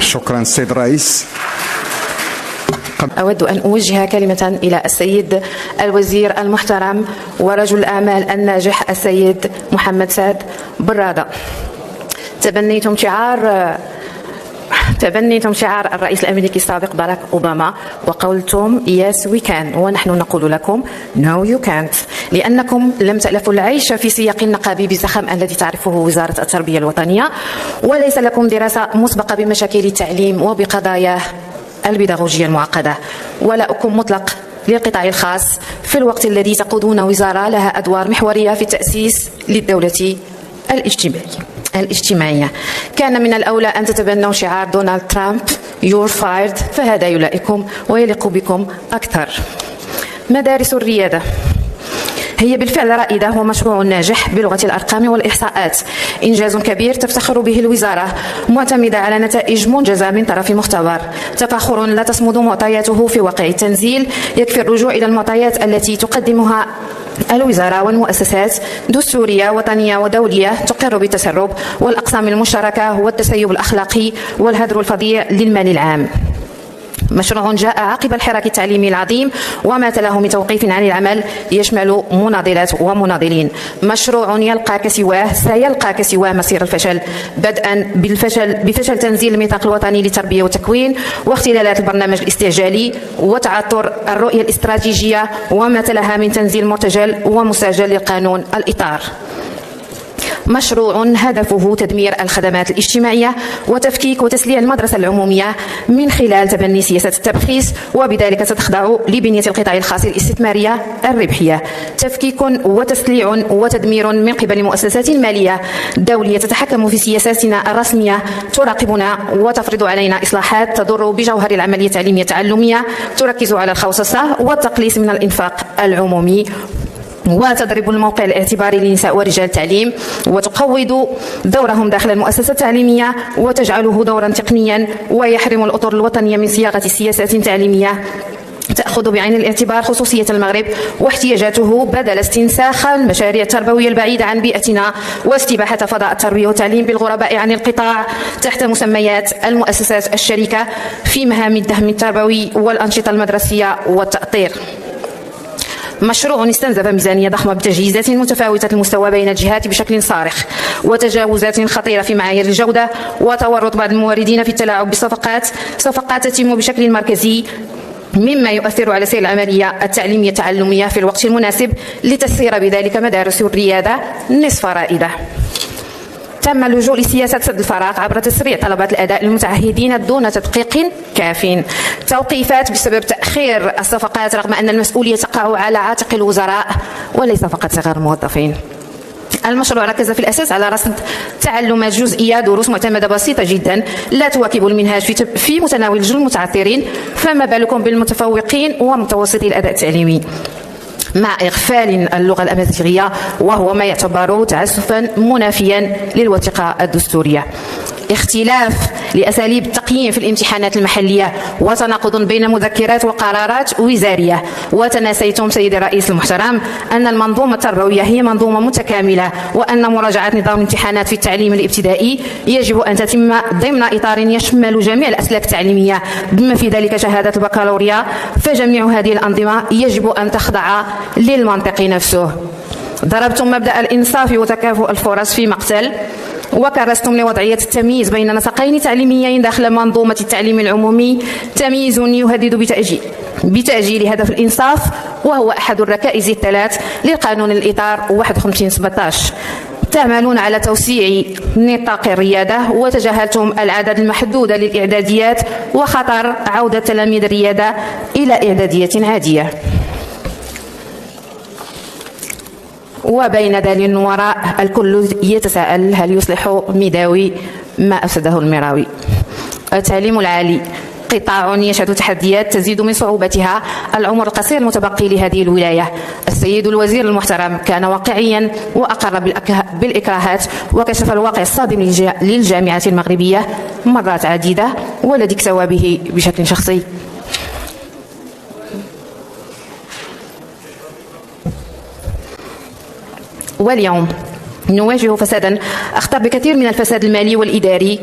شكرا السيد الرئيس. أود أن أوجه كلمة إلى السيد الوزير المحترم ورجل الأعمال الناجح السيد محمد سعد برادة. تبنيتم شعار الرئيس الأمريكي السابق باراك أوباما وقلتم yes we can، ونحن نقول لكم no you can't، لأنكم لم تألفوا العيش في سياق النقابي بالزخم الذي تعرفه وزارة التربية الوطنية، وليس لكم دراسة مسبقة بمشاكل التعليم وبقضاياه البيداغوجية المعقدة، ولاؤكم مطلق للقطاع الخاص في الوقت الذي تقودون وزارة لها أدوار محورية في التأسيس للدولة الاجتماعية. كان من الأولى أن تتبنوا شعار دونالد ترامب You're fired، فهذا يلائكم ويليق بكم أكثر. مدارس الريادة هي بالفعل رائدة ومشروع ناجح بلغة الأرقام والإحصاءات، إنجاز كبير تفتخر به الوزارة معتمدة على نتائج منجزة من طرف مختبر، تفاخر لا تصمد معطياته في واقع التنزيل. يكفي الرجوع إلى المعطيات التي تقدمها الوزارة والمؤسسات دستورية وطنية ودولية تقر بالتسرب والأقسام المشتركة والتسيب الأخلاقي والهدر الفظيع للمال العام. مشروع جاء عقب الحراك التعليمي العظيم وما تلاه من توقيف عن العمل يشمل مناضلات ومناضلين. مشروع سيلقى كسواه مصير الفشل، بدءا بفشل تنزيل الميثاق الوطني للتربية والتكوين واختلالات البرنامج الاستعجالي وتعثر الرؤية الاستراتيجية وما تلها من تنزيل مرتجل ومسجل للقانون الإطار. مشروع هدفه تدمير الخدمات الاجتماعية وتفكيك وتسليع المدرسة العمومية من خلال تبني سياسة الترخيص، وبذلك تخضع لبنية القطاع الخاص الاستثمارية الربحية. تفكيك وتسليع وتدمير من قبل مؤسسات مالية دولية تتحكم في سياساتنا الرسمية، تراقبنا وتفرض علينا إصلاحات تضر بجوهر العملية التعليمية التعلمية، تركز على الخوصصة والتقليص من الإنفاق العمومي، وتضرب الموقع الاعتباري لنساء ورجال التعليم وتقوض دورهم داخل المؤسسة التعليمية وتجعله دورا تقنيا، ويحرم الأطر الوطنية من صياغة سياسات تعليمية تأخذ بعين الاعتبار خصوصية المغرب واحتياجاته بدل استنساخ المشاريع التربوية البعيدة عن بيئتنا واستباحة فضاء التربية والتعليم بالغرباء عن القطاع تحت مسميات المؤسسات الشريكة في مهام الدهم التربوي والأنشطة المدرسية والتأطير. مشروع استنزف ميزانية ضخمة بتجهيزات متفاوتة المستوى بين الجهات بشكل صارخ وتجاوزات خطيرة في معايير الجودة وتورط بعض الموردين في التلاعب بالصفقات تتم بشكل مركزي، مما يؤثر على سير العملية التعليمية التعلمية في الوقت المناسب لتسير بذلك مدارس الريادة نصف رائدة. تم اللجوء لسياسة سد الفراغ عبر تسريع طلبات الأداء للمتعهدين دون تدقيق كاف، توقيفات بسبب تأخير الصفقات رغم أن المسؤولية تقع على عاتق الوزراء وليس فقط صغار الموظفين. المشروع ركز في الأساس على رصد تعلمات جزئية، دروس معتمدة بسيطة جدا لا تواكب المنهاج في متناول جل المتعثرين، فما بالكم بالمتفوقين ومتوسطي الأداء التعليمي، مع إغفال اللغة الأمازيغية وهو ما يعتبر تعسفا منافيا للوثيقة الدستورية. اختلاف لأساليب التقييم في الامتحانات المحلية وتناقض بين مذكرات وقرارات وزارية. وتناسيتم سيد الرئيس المحترم أن المنظومة التربوية هي منظومة متكاملة، وأن مراجعة نظام الامتحانات في التعليم الابتدائي يجب أن تتم ضمن إطار يشمل جميع الأسلاك التعليمية بما في ذلك شهادة البكالوريا، فجميع هذه الأنظمة يجب أن تخضع للمنطق نفسه. ضربتم مبدأ الإنصاف وتكافؤ الفرص في مقتل، وكرستم لوضعية التمييز بين نسقين تعليميين داخل منظومة التعليم العمومي، تمييز يهدد بتأجيل هدف الإنصاف، وهو أحد الركائز الثلاث للقانون الإطار 51/17. تعملون على توسيع نطاق الريادة وتجاهلتم العدد المحدود للإعداديات وخطر عودة تلاميذ الريادة إلى إعدادية عادية. وبين ذلك وراء الكل يتساءل هل يصلح ميداوي ما أفسده المراوي؟ التعليم العالي قطاع يشهد تحديات تزيد من صعوبتها العمر القصير المتبقي لهذه الولاية. السيد الوزير المحترم كان واقعيا وأقر بالإكراهات وكشف الواقع الصادم للجامعة المغربية مرات عديدة والذي اكتوى به بشكل شخصي. واليوم نواجه فسادا أخطر بكثير من الفساد المالي والإداري،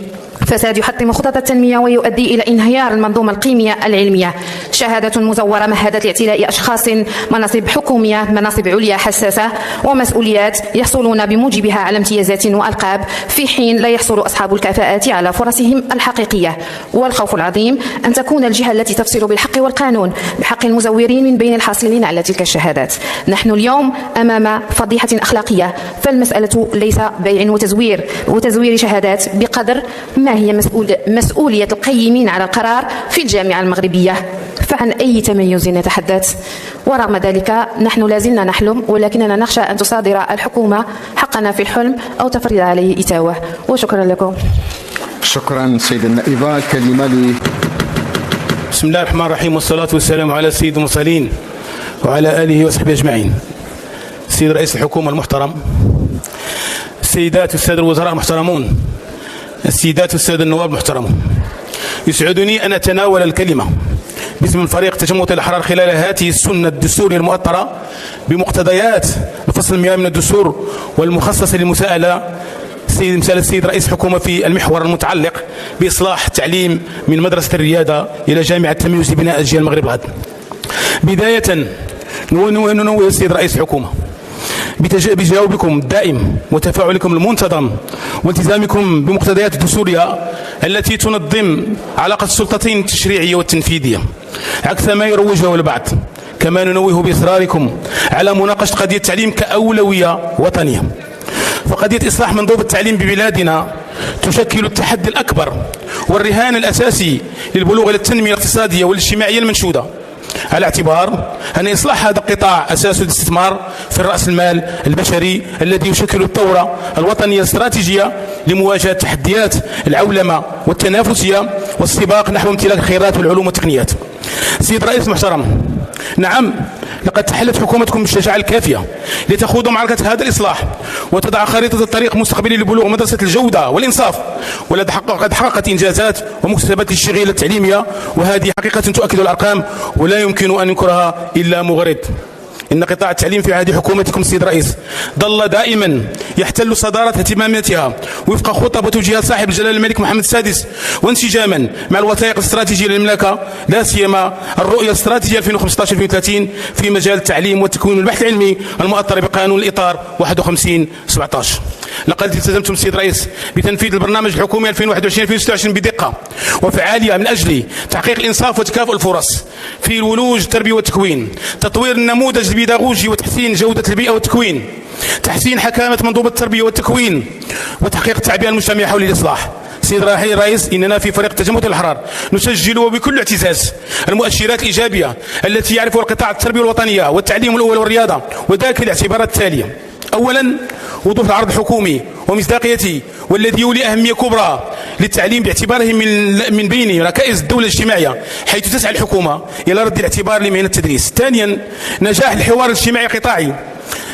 فساد يحطم خطط التنمية ويؤدي إلى انهيار المنظومة القيمية العلمية، شهادة مزورة مهدت لاعتلاء أشخاص مناصب حكومية، مناصب عليا حساسة ومسؤوليات يحصلون بموجبها على امتيازات وألقاب، في حين لا يحصل أصحاب الكفاءات على فرصهم الحقيقية. والخوف العظيم أن تكون الجهة التي تفصل بالحق والقانون بحق المزورين من بين الحاصلين على تلك الشهادات. نحن اليوم أمام فضيحة أخلاقية، فالمسألة ليس بيع وتزوير شهادات بقدر ما هي مسؤولية القيمين على القرار في الجامعة المغربية، فعن أي تميز نتحدث؟ ورغم ذلك نحن لازلنا نحلم، ولكننا نخشى أن تصادر الحكومة حقنا في الحلم أو تفرض عليه إتاوة. وشكرا لكم. شكرا سيد النائبة. الكلمة بسم الله الرحمن الرحيم، والصلاة والسلام على سيد المرسلين وعلى آله وصحبه أجمعين. سيد رئيس الحكومة المحترم، السيدات والسادة الوزراء المحترمون، السيدات والسادة النواب المحترمون، يسعدني أن أتناول الكلمة باسم فريق تجمع الأحرار خلال هذه السنة الدستورية المؤطرة بمقتضيات الفصل 100 من الدستور والمخصصة للمساءلة السيد رئيس الحكومة في المحور المتعلق بإصلاح التعليم من مدرسة الريادة إلى جامعة التمييز لبناء أجيال المغرب الغد. بداية ننوه السيد رئيس الحكومة بجوابكم الدائم وتفاعلكم المنتظم والتزامكم بمقتضيات الدستورية التي تنظم علاقة السلطتين التشريعية والتنفيذية عكس ما يروجه البعض. كما ننوه بإصراركم على مناقشة قضية التعليم كأولوية وطنية، فقضية إصلاح منظومة التعليم ببلادنا تشكل التحدي الأكبر والرهان الأساسي للبلوغ إلى التنمية الاقتصادية والاجتماعية المنشودة، على اعتبار أن إصلاح هذا القطاع أساس الاستثمار في رأس المال البشري الذي يشكل الثورة الوطنية الاستراتيجية لمواجهة تحديات العولمة والتنافسية والسباق نحو امتلاك الخيرات والعلوم والتقنيات. سيد الرئيس المحترم، نعم لقد تحلت حكومتكم بالشجاعة الكافية لتخوض معركة هذا الإصلاح وتضع خريطة الطريق مستقبلي لبلوغ مدرسة الجودة والإنصاف، وقد حققت إنجازات ومكتسبات الشغيلة التعليمية، وهذه حقيقة تؤكد الأرقام ولا يمكن أن ينكرها إلا مغرض. إن قطاع التعليم في عهد حكومتكم السيد الرئيس ظل دائما يحتل صدارة اهتماماتها وفق خطب وتوجيهات صاحب الجلالة الملك محمد السادس، وانسجاما مع الوثائق الاستراتيجية للمملكة، لا سيما الرؤية الاستراتيجية 2015-2030 في مجال التعليم والتكوين والبحث العلمي المؤطر بقانون الإطار 51/17. لقد التزمتم السيد الرئيس بتنفيذ البرنامج الحكومي 2021-2026 بدقة وفعالية من أجل تحقيق الإنصاف وتكافؤ الفرص في الولوج التربية والتكوين، تطوير النموذج البيداغوجي وتحسين جودة البيئة والتكوين، تحسين حكامة منظومة التربية والتكوين، وتحقيق التعبئة المجتمعية حول الإصلاح. سيد الرئيس، إننا في فريق تجمع الأحرار نسجل وبكل اعتزاز المؤشرات الإيجابية التي يعرفها القطاع التربية الوطنية والتعليم الأول والرياضة، وذلك الاعتبارات التالية: أولا، وضوح العرض الحكومي ومصداقيته، والذي يولي أهمية كبرى للتعليم باعتباره من بين ركائز الدولة الاجتماعية، حيث تسعى الحكومة إلى رد الاعتبار لمهنة التدريس. ثانيا، نجاح الحوار الاجتماعي القطاعي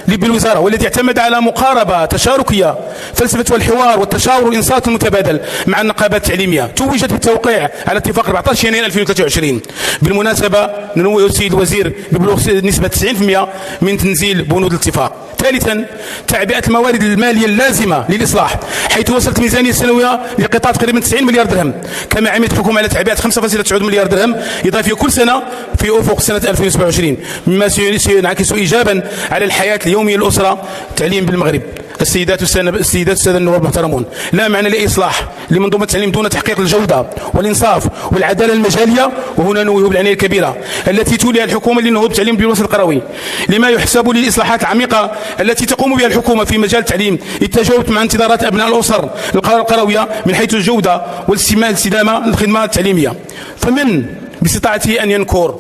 بالوزارة، والذي اعتمد على مقاربة تشاركية، فلسفة الحوار والتشاور والإنصات المتبادل مع النقابات التعليمية، توجت بالتوقيع على اتفاق 14 يناير 2023. بالمناسبة ننوه السيد الوزير ببلوغ نسبة 90% من تنزيل بنود الاتفاق. ثالثا، تعبئة الموارد المالية اللازمة للإصلاح، حيث وصلت الميزانية السنوية للقطاع تقريبا 90 مليار درهم، كما عملت الحكومة على تعبئة 5.9 مليار درهم إضافية كل سنة في أفق سنة 2027، مما سينعكس إيجابا على الحياة اليومية للأسرة التعليم بالمغرب. السيدات والسادة النواب المحترمون، لا معنى لإصلاح لمنظومة التعليم دون تحقيق الجودة والإنصاف والعدالة المجالية، وهنا نوه بالعناية الكبيرة التي توليها الحكومة للنهوض بالتعليم بالوسط القروي، لما يحسب للإصلاحات العميقة التي تقوم بها الحكومة في مجال التعليم، للتجاوب مع انتظارات أبناء الأسر القروية من حيث الجودة والاستدامة للخدمات التعليمية. فمن باستطاعته أن ينكر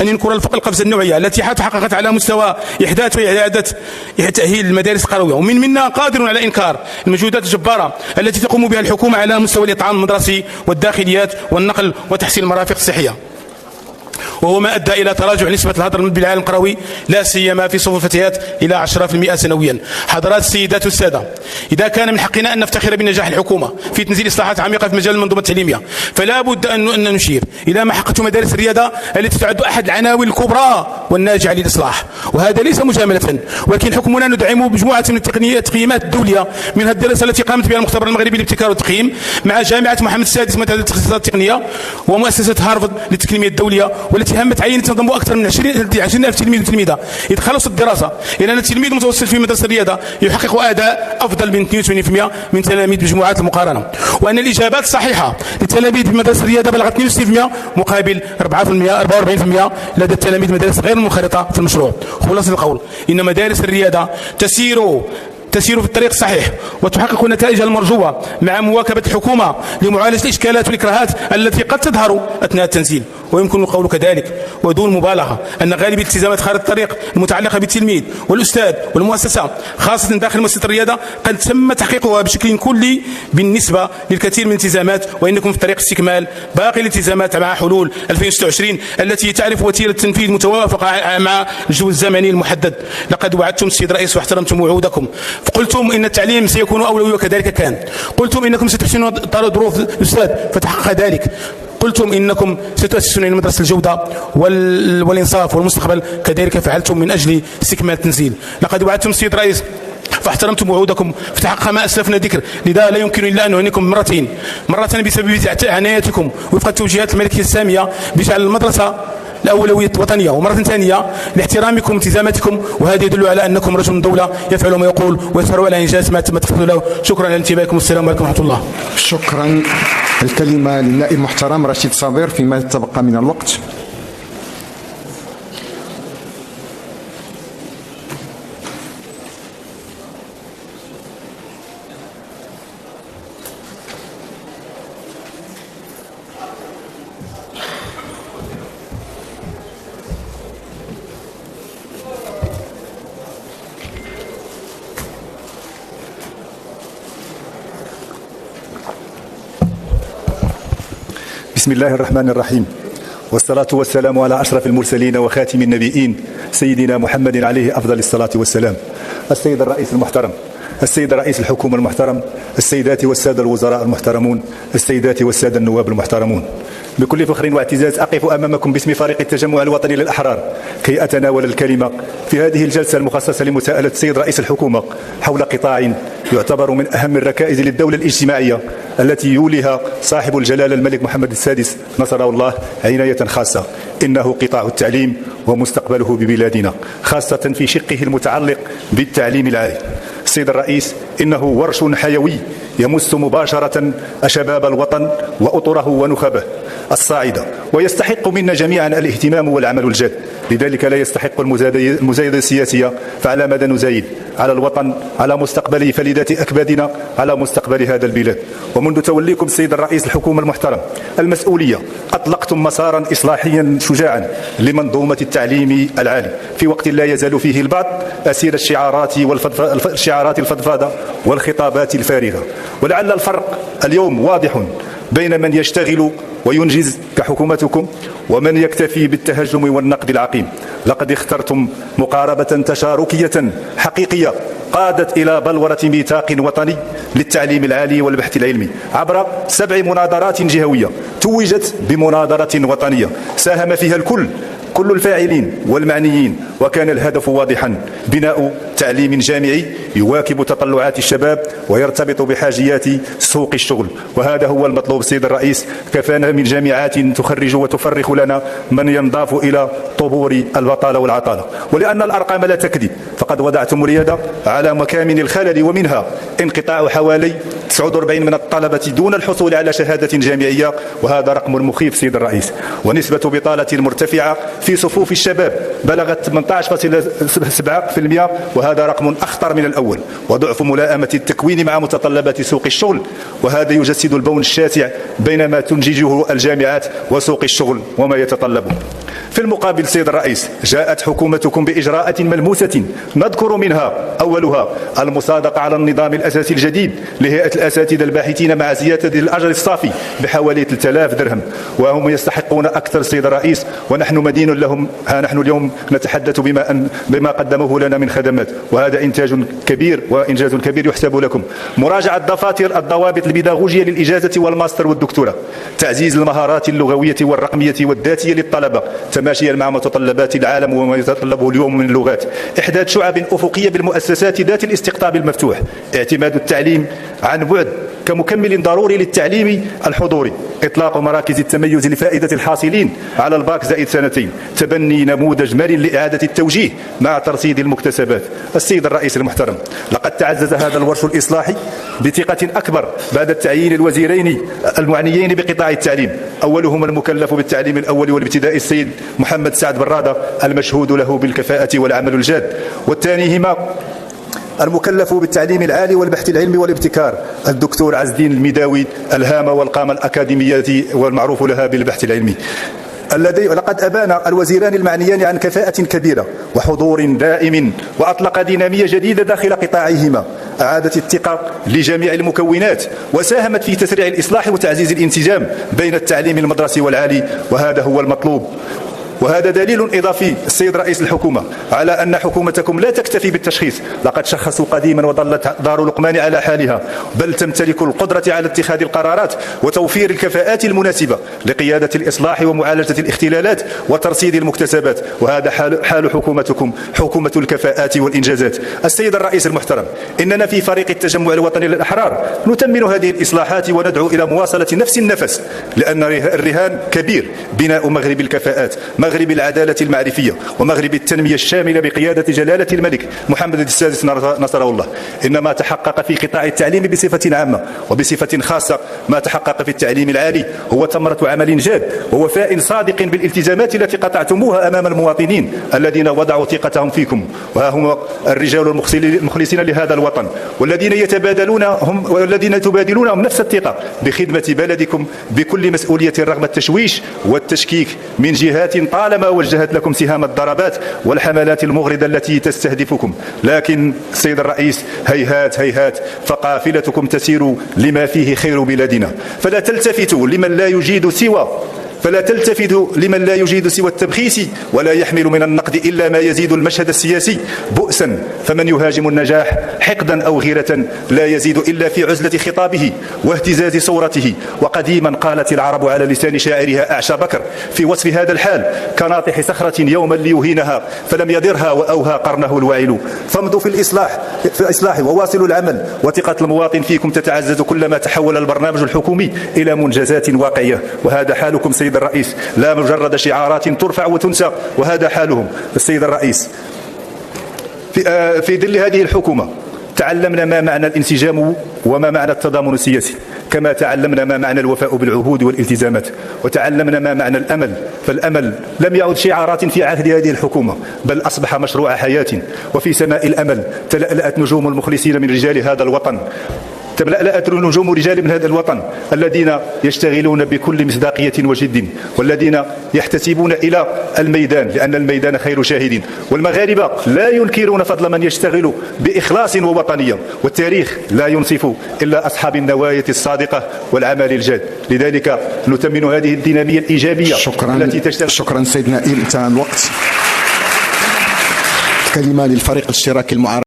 أن ينكر القفزة النوعية التي تحققت على مستوى إحداث وإعادة تأهيل المدارس القروية، ومن منا قادر على إنكار المجهودات الجبارة التي تقوم بها الحكومة على مستوى الإطعام المدرسي والداخليات والنقل وتحسين المرافق الصحية، وهو ما أدى إلى تراجع نسبة الهدر بالعالم القروي لا سيما في صفوف الفتيات إلى 10% سنويا. حضرات السيدات والسادة، إذا كان من حقنا أن نفتخر بنجاح الحكومة في تنزيل إصلاحات عميقة في مجال المنظومة التعليمية، فلا بد أن نشير إلى ما حققته مدارس الرياضة التي تعد أحد العناوين الكبرى والناجعة للإصلاح، وهذا ليس مجاملة، ولكن حكمنا ندعم بمجموعة من التقييمات الدولية، منها الدراسة التي قامت بها المختبر المغربي للابتكار والتقييم مع جامعة محمد السادس مدرسة التخصصات التقنية ومؤسسة هارفارد للتكليمية الدولية، والتي همت عينة تنضم أكثر من 20,000 تلميذ وتلميذة. إذ خلصت الدراسة إلى أن التلميذ المتوسط في مدرسة الرياضة يحقق أداء أفضل من 82% من تلاميذ مجموعات المقارنة، وأن الإجابات الصحيحة للتلاميذ بمدرسة الرياضة بلغت 62% مقابل 44% لدى التلاميذ المدارس غير المنخرطة في المشروع. خلاصة القول إن مدارس الرياضة تسير في الطريق الصحيح وتحقق النتائج المرجوة مع مواكبة الحكومة لمعالجة الإشكالات والإكراهات التي قد تظهر أثناء التنزيل. ويمكن القول كذلك ودون مبالغة أن غالب التزامات خارطة الطريق المتعلقة بالتلميذ والأستاذ والمؤسسة خاصة داخل مؤسسة الرياضة قد تم تحقيقها بشكل كلي بالنسبة للكثير من الالتزامات، وإنكم في طريق استكمال باقي الالتزامات مع حلول 2026 التي تعرف وتيرة التنفيذ متوافقة مع الجو الزمني المحدد. لقد وعدتم السيد الرئيس واحترمتم وعودكم، فقلتم إن التعليم سيكون أولوية وكذلك كان. قلتم إنكم ستحسنون ظروف الأستاذ فتحقق ذلك. قلتم إنكم ستؤسسون إلى مدرسة الجودة والإنصاف والمستقبل، كذلك فعلتم من أجل استكمال التنزيل. لقد وعدتم السيد الرئيس فاحترمتم وعودكم فتحقق ما أسلفنا ذكر، لذا لا يمكن إلا أن نهنيكم مرة بسبب عنايتكم وفق التوجيهات الملكية السامية بجعل المدرسة الأولوية الوطنية، ومرة ثانية لاحترامكم والتزاماتكم، وهذا يدل على أنكم رجل دولة يفعل ما يقول ويسهر على إنجاز ما تخطط له. شكرا على انتباهكم والسلام عليكم ورحمة الله. شكرا. الكلمة للنائب المحترم رشيد صابر فيما تبقى من الوقت. بسم الله الرحمن الرحيم، والصلاة والسلام على أشرف المرسلين وخاتم النبيين سيدنا محمد عليه أفضل الصلاة والسلام. السيد الرئيس المحترم، السيد رئيس الحكومة المحترم، السيدات والسادة الوزراء المحترمون، السيدات والسادة النواب المحترمون، بكل فخر واعتزاز أقف أمامكم باسم فريق التجمع الوطني للأحرار كي أتناول الكلمة في هذه الجلسة المخصصة لمساءلة السيد رئيس الحكومة حول قطاع يعتبر من أهم الركائز للدولة الاجتماعية التي يوليها صاحب الجلالة الملك محمد السادس نصره الله عناية خاصة، إنه قطاع التعليم ومستقبله ببلادنا، خاصة في شقه المتعلق بالتعليم العالي. السيد الرئيس، إنه ورش حيوي يمس مباشرة شباب الوطن وأطره ونخبه الصاعدة، ويستحق منا جميعا الاهتمام والعمل الجاد. لذلك لا يستحق المزايدة السياسية، فعلى ماذا نزايد؟ على الوطن، على مستقبل فلذات أكبادنا، على مستقبل هذا البلاد. ومنذ توليكم السيد الرئيس الحكومة المحترم المسؤولية أطلقتم مسارا إصلاحيا شجاعا لمنظومة التعليم العالي، في وقت لا يزال فيه البعض أسير الشعارات الفضفاضة والخطابات الفارغة. ولعل الفرق اليوم واضح بين من يشتغل وينجز كحكومتكم ومن يكتفي بالتهجم والنقد العقيم. لقد اخترتم مقاربة تشاركية حقيقية قادت إلى بلورة ميثاق وطني للتعليم العالي والبحث العلمي عبر 7 مناظرات جهوية توجت بمناظرة وطنية ساهم فيها كل الفاعلين والمعنيين، وكان الهدف واضحا: بناء تعليم جامعي يواكب تطلعات الشباب ويرتبط بحاجيات سوق الشغل. وهذا هو المطلوب سيد الرئيس. كفانا من جامعات تخرج وتفرخ لنا من ينضاف إلى طبور البطالة والعطالة. ولأن الأرقام لا تكذب، فقد وضعتم اليد على مكامن الخلل، ومنها انقطاع حوالي 49 من الطلبة دون الحصول على شهادة جامعية، وهذا رقم مخيف سيد الرئيس. ونسبة بطالة مرتفعة في صفوف الشباب بلغت 18.7%، وهذا رقم أخطر من الأول. وضعف ملائمة التكوين مع متطلبات سوق الشغل، وهذا يجسد البون الشاسع بين ما تنتجه الجامعات وسوق الشغل وما يتطلبه. في المقابل سيد الرئيس، جاءت حكومتكم بإجراءات ملموسة نذكر منها أولها المصادقة على النظام الأساسي الجديد لهيئة الأساتذة الباحثين مع زيادة الأجر الصافي بحوالي 3000 درهم، وهم يستحقون أكثر سيد الرئيس، ونحن مدين لهم. ها نحن اليوم نتحدث بما قدموه لنا من خدمات، وهذا إنتاج كبير وإنجاز كبير يحسب لكم. مراجعة دفاتر الضوابط البيداغوجية للإجازة والماستر والدكتوراه، تعزيز المهارات اللغوية والرقمية والذاتية للطلبة تماشيا مع متطلبات العالم وما يتطلبه اليوم من اللغات، إحداث شعب أفقية بالمؤسسات ذات الاستقطاب المفتوح، اعتماد التعليم عن بعد كمكمل ضروري للتعليم الحضوري، إطلاق مراكز التميز لفائدة الحاصلين على الباك زائد سنتين، تبني نموذج مرن لإعادة التوجيه مع ترصيد المكتسبات. السيد الرئيس المحترم، لقد تعزز هذا الورش الإصلاحي بثقة أكبر بعد التعيين الوزيرين المعنيين بقطاع التعليم، أولهما المكلف بالتعليم الأول والابتدائي السيد محمد سعد برادة المشهود له بالكفاءة والعمل الجاد، والثانيهما المكلف بالتعليم العالي والبحث العلمي والابتكار الدكتور عز الدين المداوي الهامة والقامة الأكاديمية والمعروف لها بالبحث العلمي. لقد أبان الوزيران المعنيان عن كفاءة كبيرة وحضور دائم، وأطلق دينامية جديدة داخل قطاعهما أعادت الثقة لجميع المكونات، وساهمت في تسريع الإصلاح وتعزيز الانسجام بين التعليم المدرسي والعالي، وهذا هو المطلوب. وهذا دليل إضافي السيد رئيس الحكومة على أن حكومتكم لا تكتفي بالتشخيص، لقد شخصوا قديما وظلت دار لقمان على حالها، بل تمتلك القدرة على اتخاذ القرارات وتوفير الكفاءات المناسبة لقيادة الإصلاح ومعالجة الاختلالات وترصيد المكتسبات، وهذا حال حكومتكم، حكومة الكفاءات والإنجازات. السيد الرئيس المحترم، إننا في فريق التجمع الوطني للأحرار نتمن هذه الإصلاحات وندعو إلى مواصلة نفس النفس، لأن الرهان كبير بناء مغرب الكفاءات، مغرب العدالة المعرفية، ومغرب التنمية الشاملة بقيادة جلالة الملك محمد السادس نصره الله. إنما تحقق في قطاع التعليم بصفة عامة وبصفة خاصة ما تحقق في التعليم العالي هو ثمرة عمل جاد ووفاء صادق بالالتزامات التي قطعتموها أمام المواطنين الذين وضعوا ثقتهم فيكم، وها هم الرجال المخلصين لهذا الوطن، والذين تبادلونهم نفس الثقة بخدمة بلدكم بكل مسؤولية رغم التشويش والتشكيك من جهات طالما وجهت لكم سهام الضربات والحملات المغرضة التي تستهدفكم. لكن السيد الرئيس، هيهات هيهات، فقافلتكم تسير لما فيه خير بلادنا، فلا تلتفتوا لمن لا يجيد سوى التبخيس، ولا يحمل من النقد إلا ما يزيد المشهد السياسي بؤسا، فمن يهاجم النجاح حقدا أو غيرة لا يزيد إلا في عزلة خطابه واهتزاز صورته. وقديما قالت العرب على لسان شاعرها أعشى بكر في وصف هذا الحال: كناطح صخرة يوما ليهينها فلم يضرها وأوهى قرنه الواعل. فامضوا في الإصلاح وواصلوا العمل، وثقة المواطن فيكم تتعزز كلما تحول البرنامج الحكومي إلى منجزات واقعية، وهذا حالكم سيد الرئيس، لا مجرد شعارات ترفع وتنسى، وهذا حالهم. السيد الرئيس، في ظل هذه الحكومة تعلمنا ما معنى الانسجام وما معنى التضامن السياسي، كما تعلمنا ما معنى الوفاء بالعهود والالتزامات، وتعلمنا ما معنى الأمل، فالأمل لم يعد شعارات في عهد هذه الحكومة، بل أصبح مشروع حياة. وفي سماء الأمل تلألأت نجوم المخلصين من رجال هذا الوطن، تلألأت نجوم رجال من هذا الوطن الذين يشتغلون بكل مصداقية وجد، والذين يحتسبون إلى الميدان، لأن الميدان خير شاهدين. والمغاربة لا ينكرون فضل من يشتغل بإخلاص ووطنية، والتاريخ لا ينصف إلا أصحاب النوايا الصادقة والعمل الجاد. لذلك نتمن هذه الدينامية الإيجابية التي تشتغل. شكرا سيدنا، انتهى الوقت. كلمة للفريق الاشتراكي المعارض.